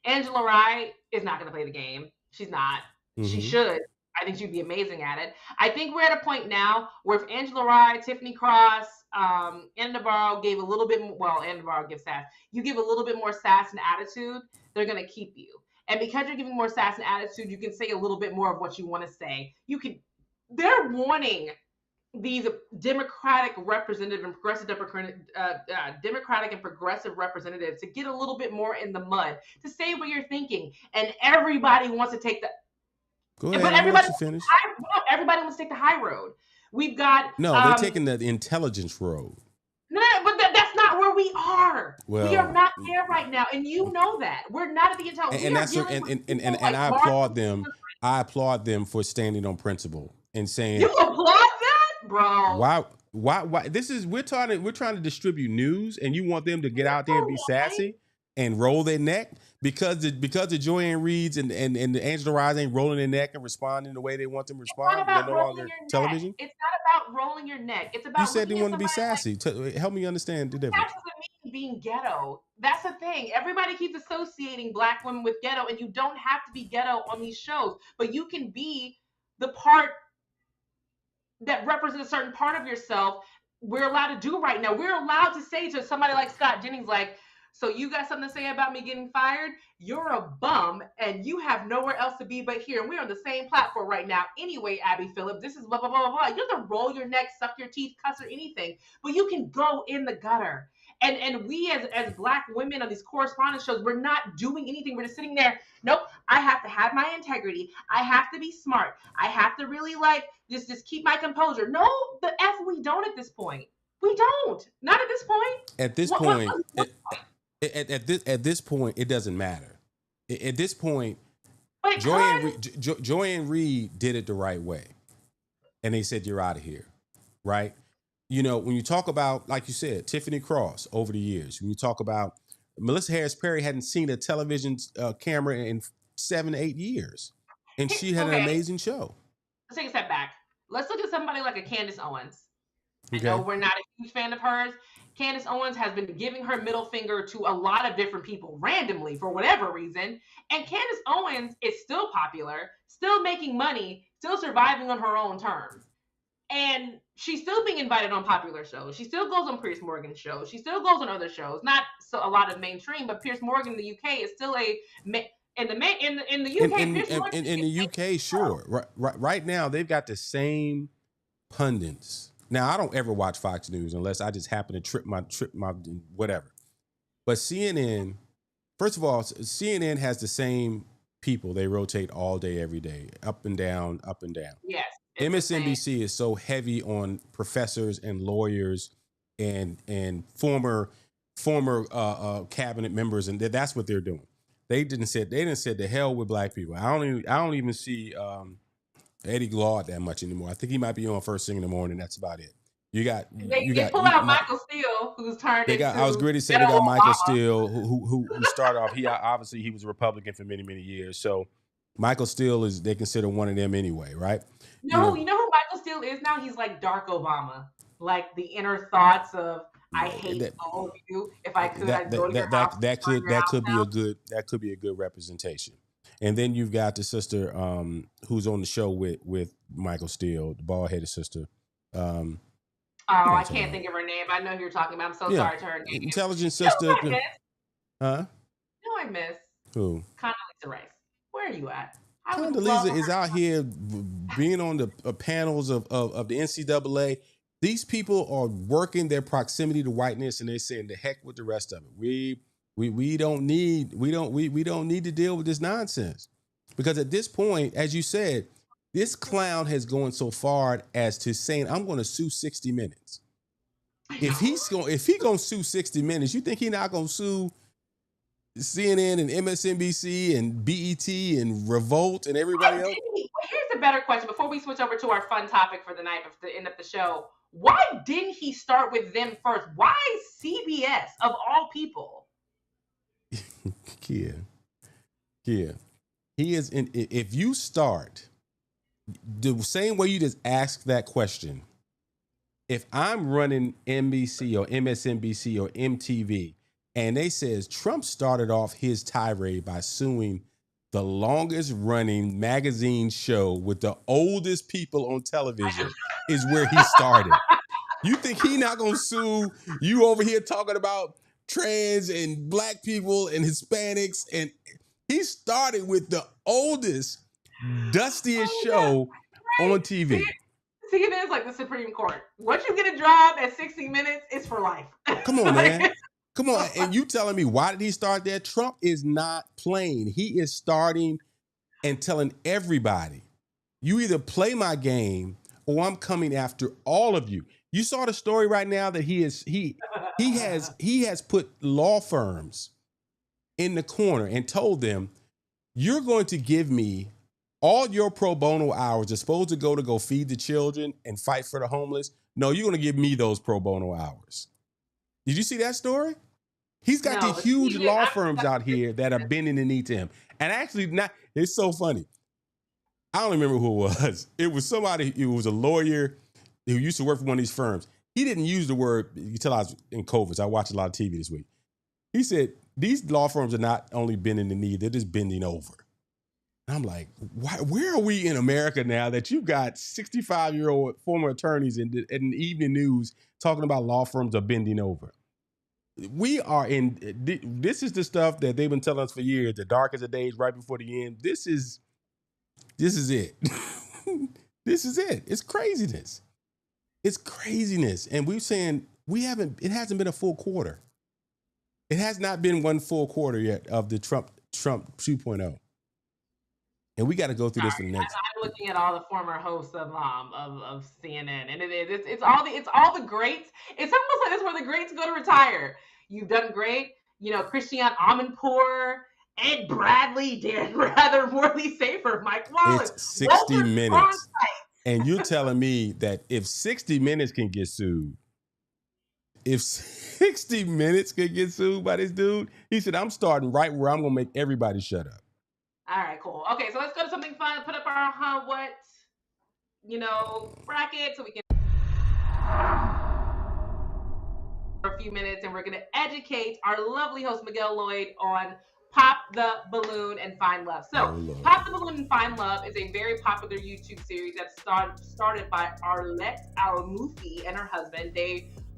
Angela Rye is not going to play the game. She's not. She should. I think she'd be amazing at it. I think we're at a point now where if Angela Rye, Tiffany Cross, Anna Navarro gave a little bit more, well, Anna Navarro gives sass. You give a little bit more sass and attitude, they're going to keep you. And because you're giving more sass and attitude, you can say a little bit more of what you want to say. They're wanting these Democratic representative and progressive Democratic and progressive representatives to get a little bit more in the mud, to say what you're thinking. And everybody wants to take the Go ahead. But everybody wants to take the high road. We've got they're taking the intelligence road. No, but that's not where we are. Well, we are not there right now, and you know that we're not at the intelligence. And I applaud them. I applaud them for standing on principle and saying, you applaud that, bro. Why? We're trying to distribute news, and you want them to get out there and be sassy and roll their neck because the Joy-Ann Reids and the Angela Rye ain't rolling their neck and responding the way they want them to respond. They're no longer television. It's not about rolling your neck. It's about. You said they want to be sassy. Help me understand the difference. That doesn't mean being ghetto. That's the thing. Everybody keeps associating black women with ghetto, and you don't have to be ghetto on these shows, but you can be the part that represents a certain part of yourself. We're allowed to do right now. We're allowed to say to somebody like Scott Jennings, like, so you got something to say about me getting fired? You're a bum, and you have nowhere else to be but here. And we're on the same platform right now. Anyway, Abby Phillip, this is blah, blah, blah, blah. You don't have to roll your neck, suck your teeth, cuss, or anything. But you can go in the gutter. And we as black women on these correspondence shows, we're not doing anything. We're just sitting there. Nope, I have to have my integrity. I have to be smart. I have to really just keep my composure. No, the F we don't at this point. We don't. Not at this point. At this point. At this point, it doesn't matter. At this point, Joy-Ann Reid did it the right way, and they said you're out of here, right? When you talk about, like you said, Tiffany Cross over the years, when you talk about Melissa Harris Perry hadn't seen a television camera in 7-8 years, and she had an amazing show. Let's take a step back. Let's look at somebody like a Candace Owens. I know we're not a huge fan of hers. Candace Owens has been giving her middle finger to a lot of different people randomly for whatever reason. And Candace Owens is still popular, still making money, still surviving on her own terms. And she's still being invited on popular shows. She still goes on Piers Morgan's shows. She still goes on other shows. Not so a lot of mainstream, but Piers Morgan in the UK is still in the UK, sure. Right now, they've got the same pundits. Now, I don't ever watch Fox News unless I just happen to trip my whatever. But CNN, first of all, CNN has the same people. They rotate all day, every day, up and down, up and down. Yes. MSNBC is so heavy on professors and lawyers and former cabinet members, and that's what they're doing. They didn't say the hell with black people. I don't even see Eddie Glaude that much anymore. I think he might be on first thing in the morning. That's about it. You pull out Michael Steele, who's turned into. I was going to say they got Michael Steele, who started off. He was a Republican for many years. So Michael Steele they consider one of them anyway, right? No, you know who Michael Steele is now? He's like dark Obama. like the inner thoughts of I hate all of you. If I could, I'd go to your house. That could be a good representation. And then you've got the sister who's on the show with Michael Steele, the bald headed sister. I can't think of her name. I know who you're talking about. I'm so sorry to her name. Intelligent sister. You know Huh? I miss? Who? Condoleezza Rice. Where are you at? Condoleezza is out here being on the panels of the NCAA. These people are working their proximity to whiteness, and they're saying the heck with the rest of it. We don't need to deal with this nonsense, because at this point, as you said, this clown has gone so far as to saying, I'm going to sue 60 Minutes. If he gonna sue 60 Minutes, you think he's not gonna sue CNN and MSNBC and BET and Revolt and everybody else? Here's a better question before we switch over to our fun topic for the night to end up the show. Why didn't he start with them first? Why CBS of all people? Kia. He is in. If you start the same way you just asked that question, if I'm running NBC or MSNBC or MTV, and they says Trump started off his tirade by suing the longest running magazine show with the oldest people on television, is where he started. You think he not gonna sue you over here talking about trans and black people and Hispanics? And he started with the oldest, dustiest show on TV. CNN is like the Supreme Court. Once you get a job at 60 Minutes, it's for life. Come on, man. Come on. And you telling me, why did he start there? Trump is not playing. He is starting and telling everybody, you either play my game or I'm coming after all of you. You saw the story right now that he has put law firms in the corner and told them, you're going to give me all your pro bono hours are supposed to go feed the children and fight for the homeless. No, you're going to give me those pro bono hours. Did you see that story? He's got the huge law firms out here that are bending the knee to him. And actually, it's so funny. I don't remember who it was. It was somebody, it was a lawyer who used to work for one of these firms. He didn't use the word, you can tell I was in COVID, so I watched a lot of TV this week. He said, these law firms are not only bending the knee, they're just bending over. And I'm like, where are we in America now that you've got 65-year-old former attorneys in the evening news talking about law firms are bending over? We are this is the stuff that they've been telling us for years, the darkest of days right before the end. This is it. This is it. It's craziness. It's craziness. And we're saying it hasn't been a full quarter. It has not been one full quarter yet of the Trump 2.0. And we got to go through this for the next. I'm looking at all the former hosts of CNN, and it's all the greats. It's almost like it's where the greats go to retire. You've done great, Christiane Amanpour, Ed Bradley, Dan Rather, Morley Safer, Mike Wallace. It's 60 Minutes, and you're telling me that if 60 Minutes can get sued, if 60 Minutes can get sued by this dude, he said, I'm starting right where I'm gonna make everybody shut up. All right, cool. Okay, so let's go to something fun. Put up our bracket so we can for a few minutes, and we're going to educate our lovely host Miguel Lloyd on Pop the Balloon and Find Love. So, Pop the Balloon and Find Love is a very popular YouTube series that started by Arlette Al-Moufi and her husband.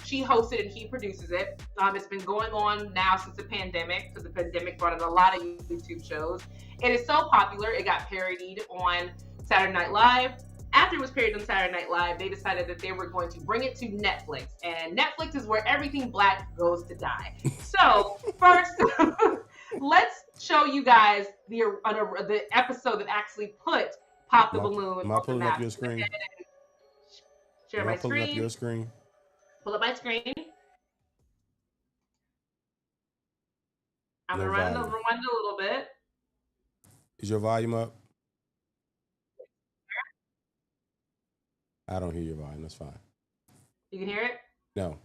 She hosts it and he produces it. It's been going on now since the pandemic, because the pandemic brought in a lot of YouTube shows. It is so popular, it got parodied on Saturday Night Live. After it was parodied on Saturday Night Live, they decided that they were going to bring it to Netflix. And Netflix is where everything black goes to die. So first, let's show you guys the episode that actually put Pop the Balloon. Am I pulling up your screen? Share my screen. Pulling up your screen? Pull up my screen. I'm going to rewind a little bit. Is your volume up? I don't hear your volume. That's fine. You can hear it? No.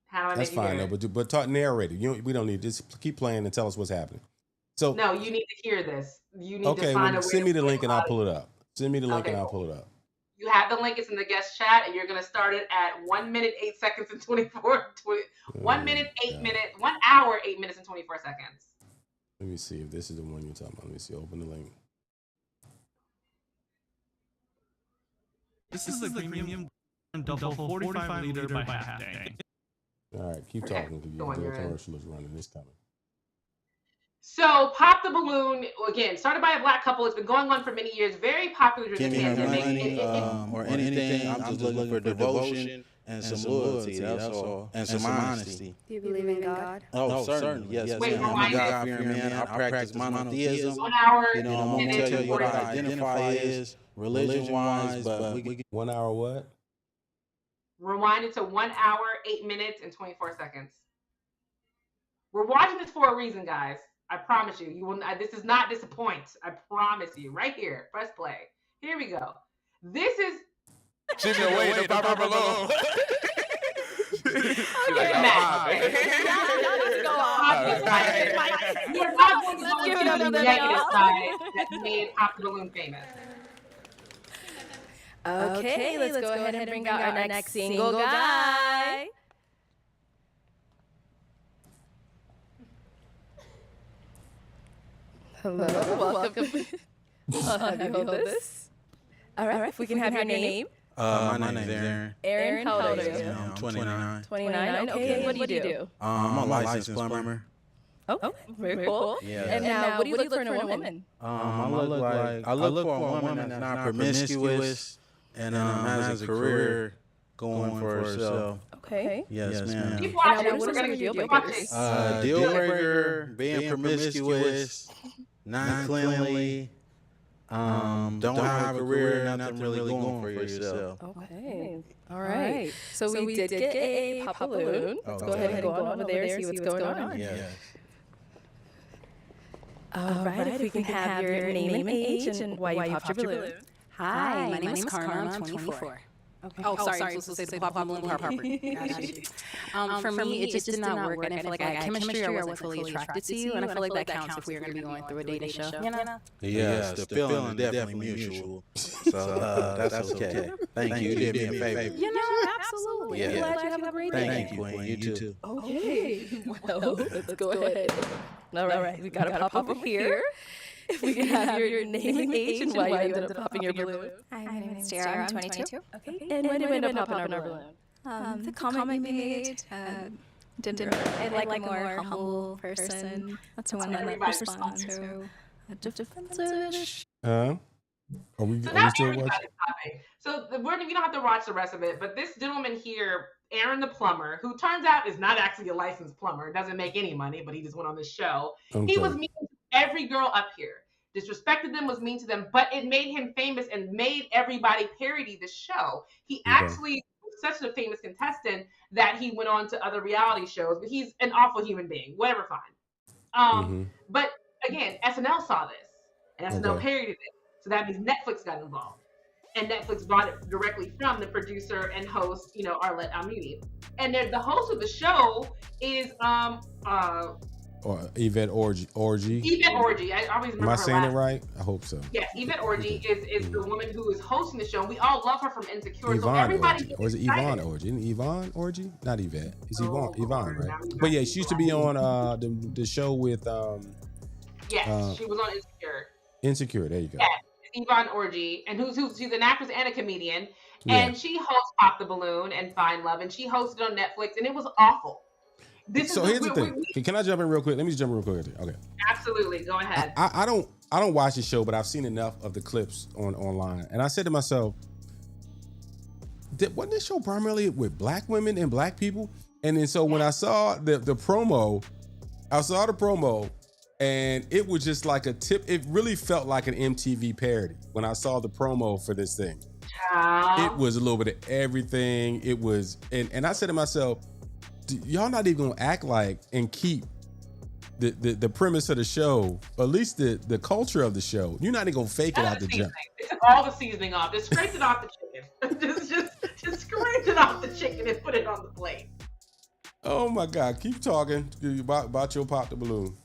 How do I That's make you fine, hear though. it? But talk narrate it. We don't need this. Keep playing and tell us what's happening. So no, you need to hear this. You need to find a way send me the link and I'll pull it up. Send me the link and I'll pull it up. You have the link. It's in the guest chat, and you're gonna start it at 1 minute 8 seconds and 1 minute 8 minutes, 1 hour 8 minutes and 24 seconds. Let me see if this is the one you're talking about. Let me see. Open the link. This is the premium double 45 liter by half day. All right, keep talking because your commercial is running. It's coming. So, Pop the Balloon, again, started by a black couple. It's been going on for many years. Very popular during the pandemic. Money, or anything. I'm just looking for devotion and some loyalty. That's all. And some honesty. Do you believe in God? Oh, certainly. Yes, Wait, ma'am. I'm a God-fearing man. I practice monotheism. 1 hour. I'm going to tell you what I identify as religion-wise, but we can... 1 hour what? Rewind it to 1 hour, 8 minutes, and 24 seconds. We're watching this for a reason, guys. I promise you. You will. This is not disappoint. I promise you. Right here. Press play. Here we go. This is. She's been waiting to pop her balloon. You're not going to go into the negative side that made Pop the Balloon famous. Okay, let's go ahead and bring out our next single guy. Hello, welcome. Have you hold this? All right, if we can have your name. My name's Aaron. Aaron, how old are you? I'm 29. 29, okay. What do you do? I'm a licensed plumber. Oh, very cool. Yeah. And now, what do you look for in a woman? I look for a woman that's not promiscuous and has a career going for herself. Okay. Yes, ma'am. Keep watching. Now, what are some of your deal breakers? Deal breaker, being promiscuous, not cleanly, don't have a career, nothing really going for yourself. Okay. All right. So we did get a pop balloon. Let's go ahead and go on over there and see what's going on. Yes. All right. If we can have your name and age and why you popped your balloon. Hi, my name is Karma. I'm 24. Okay. Oh, sorry. I'm supposed to say the pop balloon part. For me, it just did not work. I didn't feel like I had chemistry. I wasn't fully attracted to you, and I feel like that counts if we were going to be going through a dating show. You know? Yes, the feeling is definitely mutual. So that's okay. Thank you. You did me a favor. You know, absolutely. I'm glad you have a great day. Thank you, Queen. You too. Okay. Well, let's go ahead. All right. We got a pop up here. If we can have your name and age and why you ended up popping your balloon. Hi, my name is Sarah. I'm 22. Okay. And when did we end up popping our balloon? The comment we made. I like a more humble person. That's the one that responds to a defensive. Are we So now still everybody's watching? popping. So you don't have to watch the rest of it, but this gentleman here, Aaron the plumber, who turns out is not actually a licensed plumber, doesn't make any money, but he just went on this show. Okay. He was mean to every girl up here, disrespected them, was mean to them, but it made him famous and made everybody parody the show. He actually was such a famous contestant that he went on to other reality shows, but he's an awful human being. Whatever, fine. But again, SNL saw this, and SNL parodied it. So that means Netflix got involved. And Netflix bought it directly from the producer and host, Arlette Almuni. And the host of the show is Or Yvette Orgy. Yvette Orgy. I always remember Am I her saying last it right? I hope so. Yes, Yvette Orgy is the woman who is hosting the show. We all love her from Insecure. Yvonne so everybody Orgy. Or is it Yvonne Orgy? Isn't it Yvonne Orgy? Not Yvette. It's Yvonne, right? But yeah, she used to be on the show with yes, she was on Insecure. Insecure. There you go. Yes, it's Yvonne Orgy, and she's an actress and a comedian, and she hosts Pop the Balloon and Find Love, and she hosted on Netflix, and it was awful. Here's the thing. Can I jump in real quick? Let me just jump in real quick. Okay. Absolutely, go ahead. I don't watch the show, but I've seen enough of the clips online, and I said to myself, wasn't this show primarily with black women and black people? And then so when I saw the promo, and it was just like a tip. It really felt like an MTV parody when I saw the promo for this thing. It was a little bit of everything. It was, and I said to myself, y'all not even gonna act like and keep the premise of the show, or at least the culture of the show. You're not even gonna fake it out the jump. They took all the seasoning off. Just scraped it off the chicken. just scraped it off the chicken and put it on the plate. Oh my God! Keep talking about your Pop the Balloon.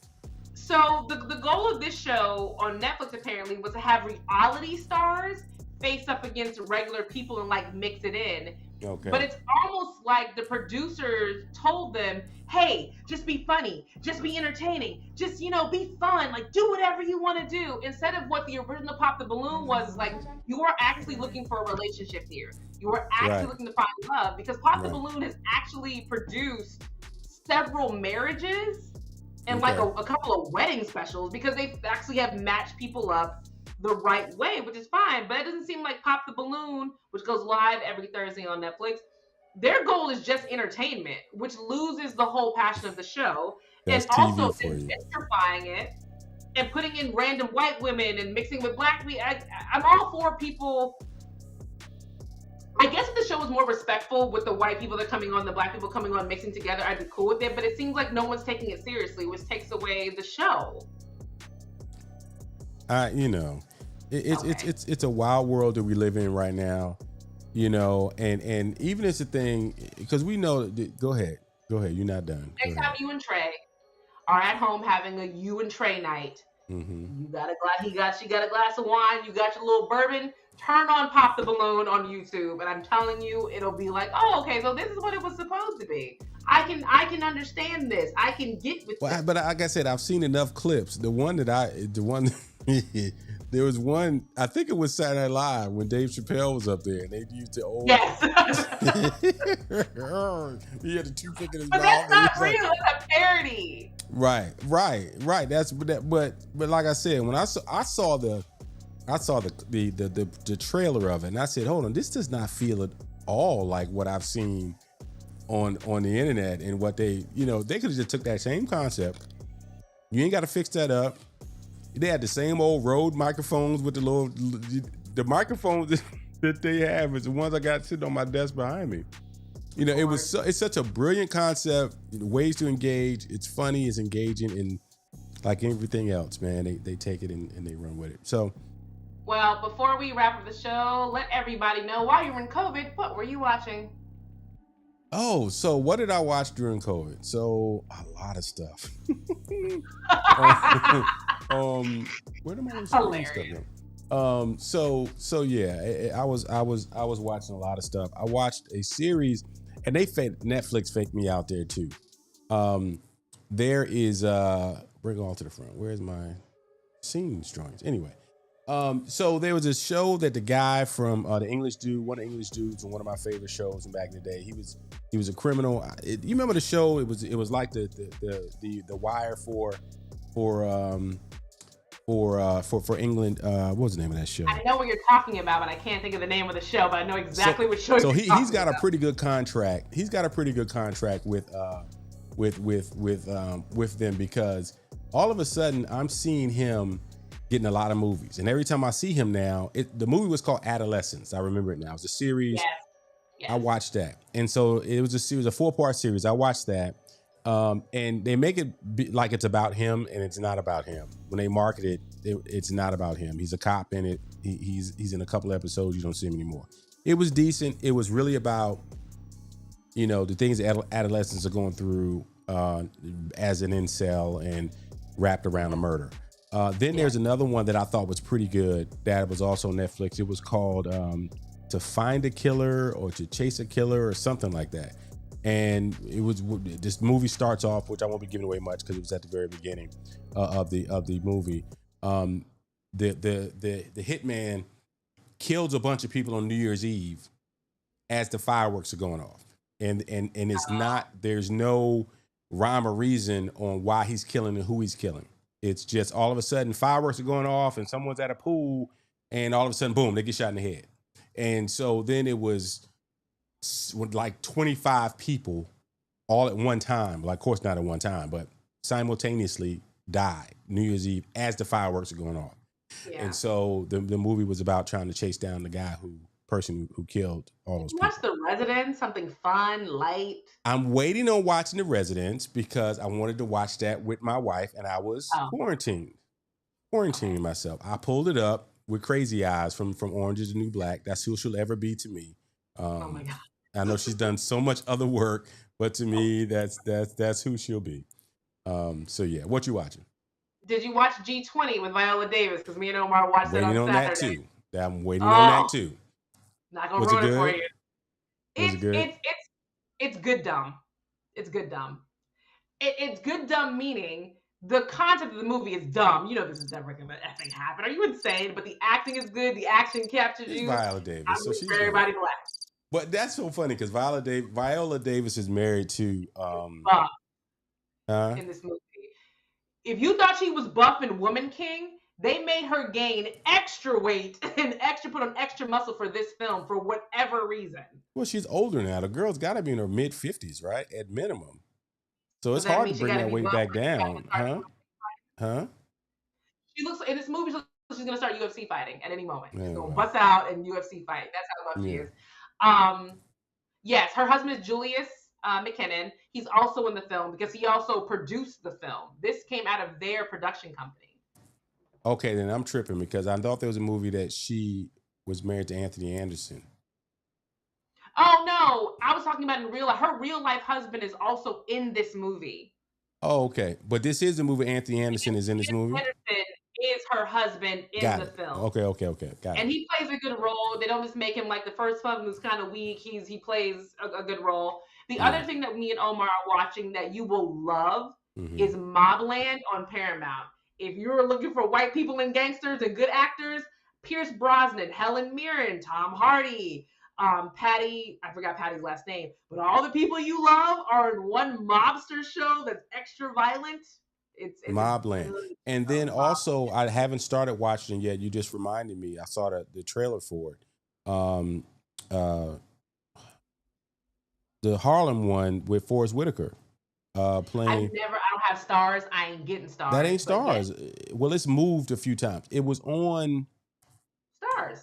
So the goal of this show on Netflix apparently was to have reality stars face up against regular people and like mix it in. Okay. But it's almost like the producers told them, hey, just be funny, just be entertaining, just, be fun, like do whatever you want to do. Instead of what the original Pop the Balloon was, like, you are actually looking for a relationship here. You are actually looking to find love, because Pop the Balloon has actually produced several marriages and like a couple of wedding specials, because they actually have matched people up the right way, which is fine. But it doesn't seem like Pop the Balloon, which goes live every Thursday on Netflix, their goal is just entertainment, which loses the whole passion of the show. That's and TV also for you. gentrifying it and putting in random white women and mixing with black people. I'm all for people. I guess if the show was more respectful with the white people that are coming on, the black people coming on, mixing together, I'd be cool with it. But it seems like no one's taking it seriously, which takes away the show. It's a wild world that we live in right now, and even it's a thing, because we know. Go ahead, you're not done. Next time you and Trey are at home having a you and Trey night, you got a glass. She got a glass of wine. You got your little bourbon. Turn on Pop the Balloon on YouTube, and I'm telling you, it'll be like, oh, okay, so this is what it was supposed to be. I can understand this. I can get with this. But like I said, I've seen enough clips. There was one, I think it was Saturday Night Live when Dave Chappelle was up there, and they used the old. Yes. He had the toothpick in his but mouth. That's not real. It's a parody. Right. But like I said, when I saw the trailer of it, and I said, hold on, this does not feel at all like what I've seen on the internet, and what they could have just took that same concept. You ain't got to fix that up. They had the same old Rode microphones with the microphones that they have is the ones I got sitting on my desk behind me. It's such a brilliant concept, ways to engage. It's funny, it's engaging, and like everything else, man, they take it and they run with it. So, well, before we wrap up the show, let everybody know, while you were in COVID, what were you watching? Oh, so what did I watch during COVID? So a lot of stuff. Where did my stuff go? So yeah, I was watching a lot of stuff. I watched a series, and Netflix faked me out there too. There is bring it all to the front. Where's my scenes drawings? Anyway. So there was a show that the guy from the English dude, one of the English dudes on one of my favorite shows back in the day. He was a criminal. You remember the show? It was like the Wire for England. What was the name of that show? I know what you're talking about, but I can't think of the name of the show. But I know exactly what show. So he's got a pretty good contract. He's got a pretty good contract with them, because all of a sudden I'm seeing him getting a lot of movies, and every time I see him now, the movie was called Adolescence. I remember it now. It was a series. Yes. I watched that, and so it was a series, a 4-part series. I watched that, and they make it like it's about him, and it's not about him. When they market it, it's not about him. He's a cop in it. He's in a couple episodes. You don't see him anymore. It was decent. It was really about the things adolescents are going through as an incel and wrapped around a murder. Then there's another one that I thought was pretty good that was also on Netflix. It was called To Find a Killer or To Chase a Killer or something like that. And this movie starts off, which I won't be giving away much because it was at the very beginning of the movie. The hitman kills a bunch of people on New Year's Eve as the fireworks are going off, and it's not, there's no rhyme or reason on why he's killing and who he's killing. It's just all of a sudden fireworks are going off and someone's at a pool, and all of a sudden, boom, they get shot in the head. And so then it was like 25 people all at one time. Like, of course, not at one time, but simultaneously died New Year's Eve as the fireworks are going off. Yeah. And so the movie was about trying to chase down the person who killed all those people. Watch The Resident, something fun, light. I'm waiting on watching The Residents because I wanted to watch that with my wife, and I was quarantining myself. I pulled it up with Crazy Eyes from Orange is the New Black. That's who she'll ever be to me. Oh my God. I know she's done so much other work, but to me, that's who she'll be. So yeah, what you watching? Did you watch G20 with Viola Davis? Because me and Omar watched it on Saturday. I'm waiting on that too. Not gonna Was it ruin it for good? you. Was it good? It's good dumb. It's good dumb. It's good dumb meaning the concept of the movie is dumb. You know this is never gonna effing happen. Are you insane? But the acting is good. The action captures It's you. Viola Davis, I'm so she's for everybody black. But that's so funny because Viola Davis is married to in this movie. If you thought she was buff and Woman King, they made her gain extra weight and put on extra muscle for this film for whatever reason. Well, she's older now. The girl's got to be in her mid-50s, right? At minimum. So it's hard to bring that weight back down. Huh? She looks in this movie. She's gonna start UFC fighting at any moment. She's gonna bust out and UFC fight. That's how buff she is. Yes, her husband is Julius McKinnon. He's also in the film because he also produced the film. This came out of their production company. Okay, then I'm tripping because I thought there was a movie that she was married to Anthony Anderson. Oh no, I was talking about in real life. Her real life husband is also in this movie. Oh, okay. But this is the movie Anthony Anderson is in this movie? Anderson is her husband in the film. Okay. Got it. And he plays a good role. They don't just make him like the first one who's kind of weak. He plays a good role. The other thing that me and Omar are watching that you will love is Mobland on Paramount. If you're looking for white people and gangsters and good actors, Pierce Brosnan, Helen Mirren, Tom Hardy, Patty, I forgot Patty's last name, but all the people you love are in one mobster show that's extra violent. It's Mobland. And then also, I haven't started watching it yet. You just reminded me. I saw the trailer for it. The Harlem one with Forrest Whitaker playing. I don't have stars. I ain't getting stars. That ain't stars. Well, it's moved a few times. It was on Stars.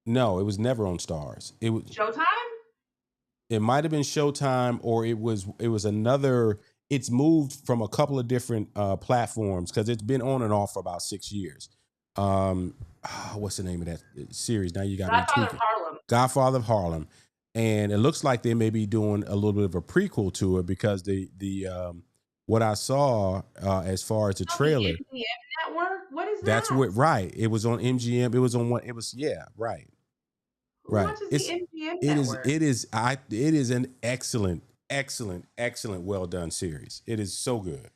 No, it was never on Stars. It was Showtime. It might have been Showtime, or it was another. It's moved from a couple of different platforms because it's been on and off for about 6 years. What's the name of that series? Now you got Godfather of Harlem. Godfather of Harlem, and it looks like they may be doing a little bit of a prequel to it because the what I saw as far as the trailer. The MGM network. What is that? That's what right. It was on MGM. It was on what? It was right. Right. It's the MGM network? It is an excellent, well done series. It is so good.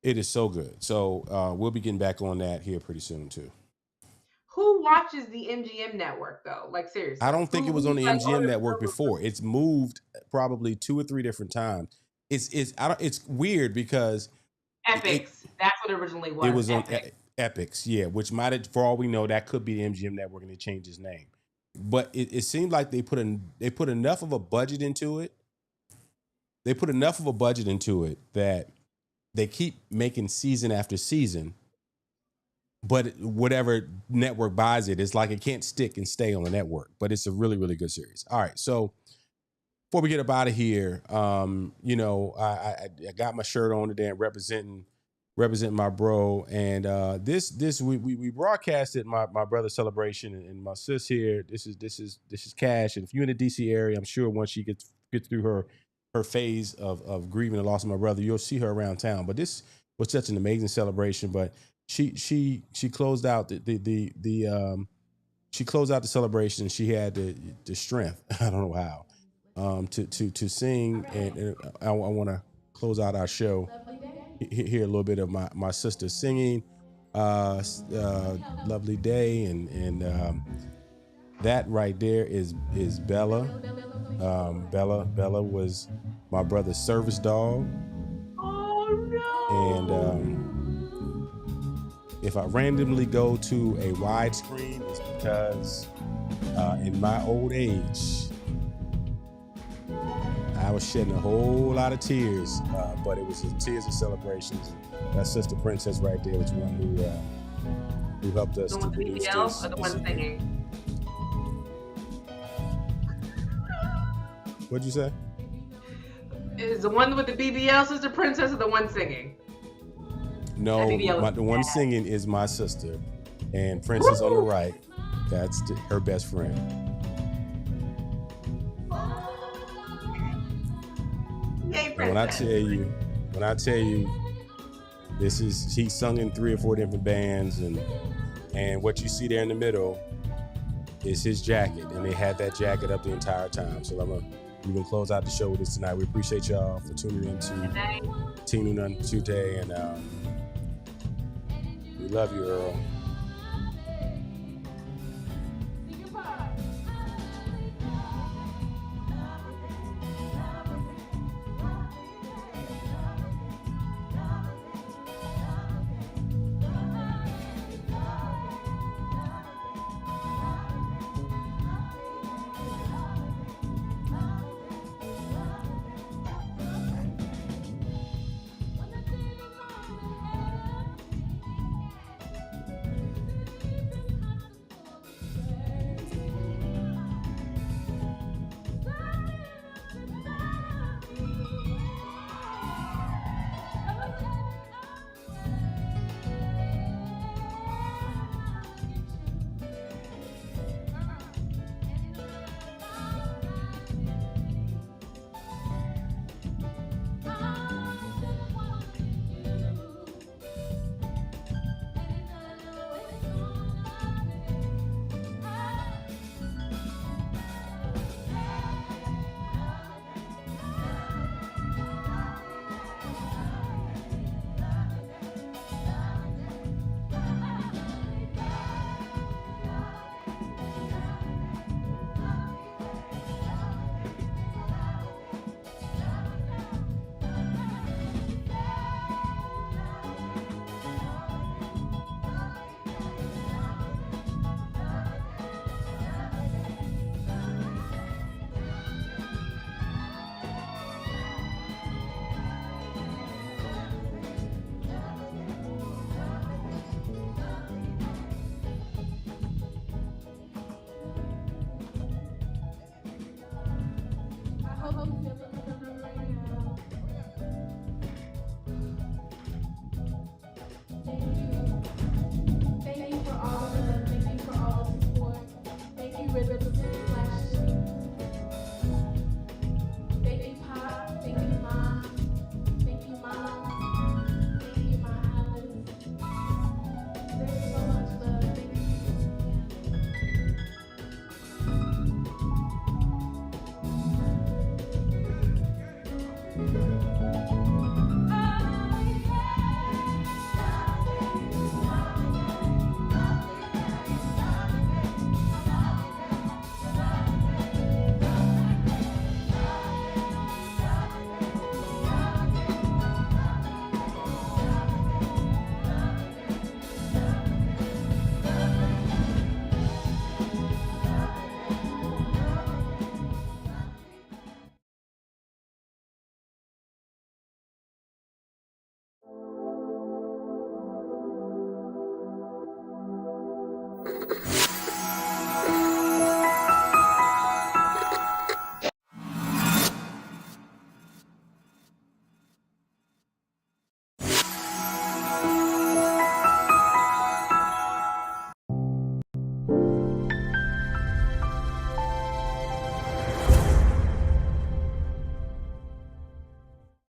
It is so good. So we'll be getting back on that here pretty soon too. Who watches the MGM network though? Like seriously. I don't think it was on the MGM network before. It's moved probably 2 or 3 different times. It's weird because Epix. That's what it originally was. It was on Epix, yeah, which might have, for all we know, that could be the MGM network and they changed his name. But it seemed like they put enough of a budget into it. They put enough of a budget into it that they keep making season after season. But whatever network buys it, it's like it can't stick and stay on the network. But it's a really, really good series. All right, so before we get up out of here, I got my shirt on today and representing my bro. And this we broadcasted my brother's celebration and my sis here. This is Cash. And if you're in the DC area, I'm sure once she gets through her phase of grieving the loss of my brother, you'll see her around town. But this was such an amazing celebration. But she closed out she closed out the celebration. She had the strength. I don't know how to sing, and I want to close out our show. Hear a little bit of my sister singing Lovely Day, and that right there is Bella. Bella was my brother's service dog. Oh no. And if I randomly go to a widescreen, it's because in my old age I was shedding a whole lot of tears, but it was the tears of celebrations. That Sister Princess right there was one who helped us to produce this. Or the one singing? What'd you say? Is the one with the BBL Sister Princess or the one singing? No, the one singing is my sister, and Princess on the right, that's her best friend. And when I tell you, he sung in 3 or 4 different bands, and And what you see there in the middle is his jacket, and they had that jacket up the entire time. So we're gonna close out the show with this tonight. We appreciate y'all for tuning in today, and we love you, Earl.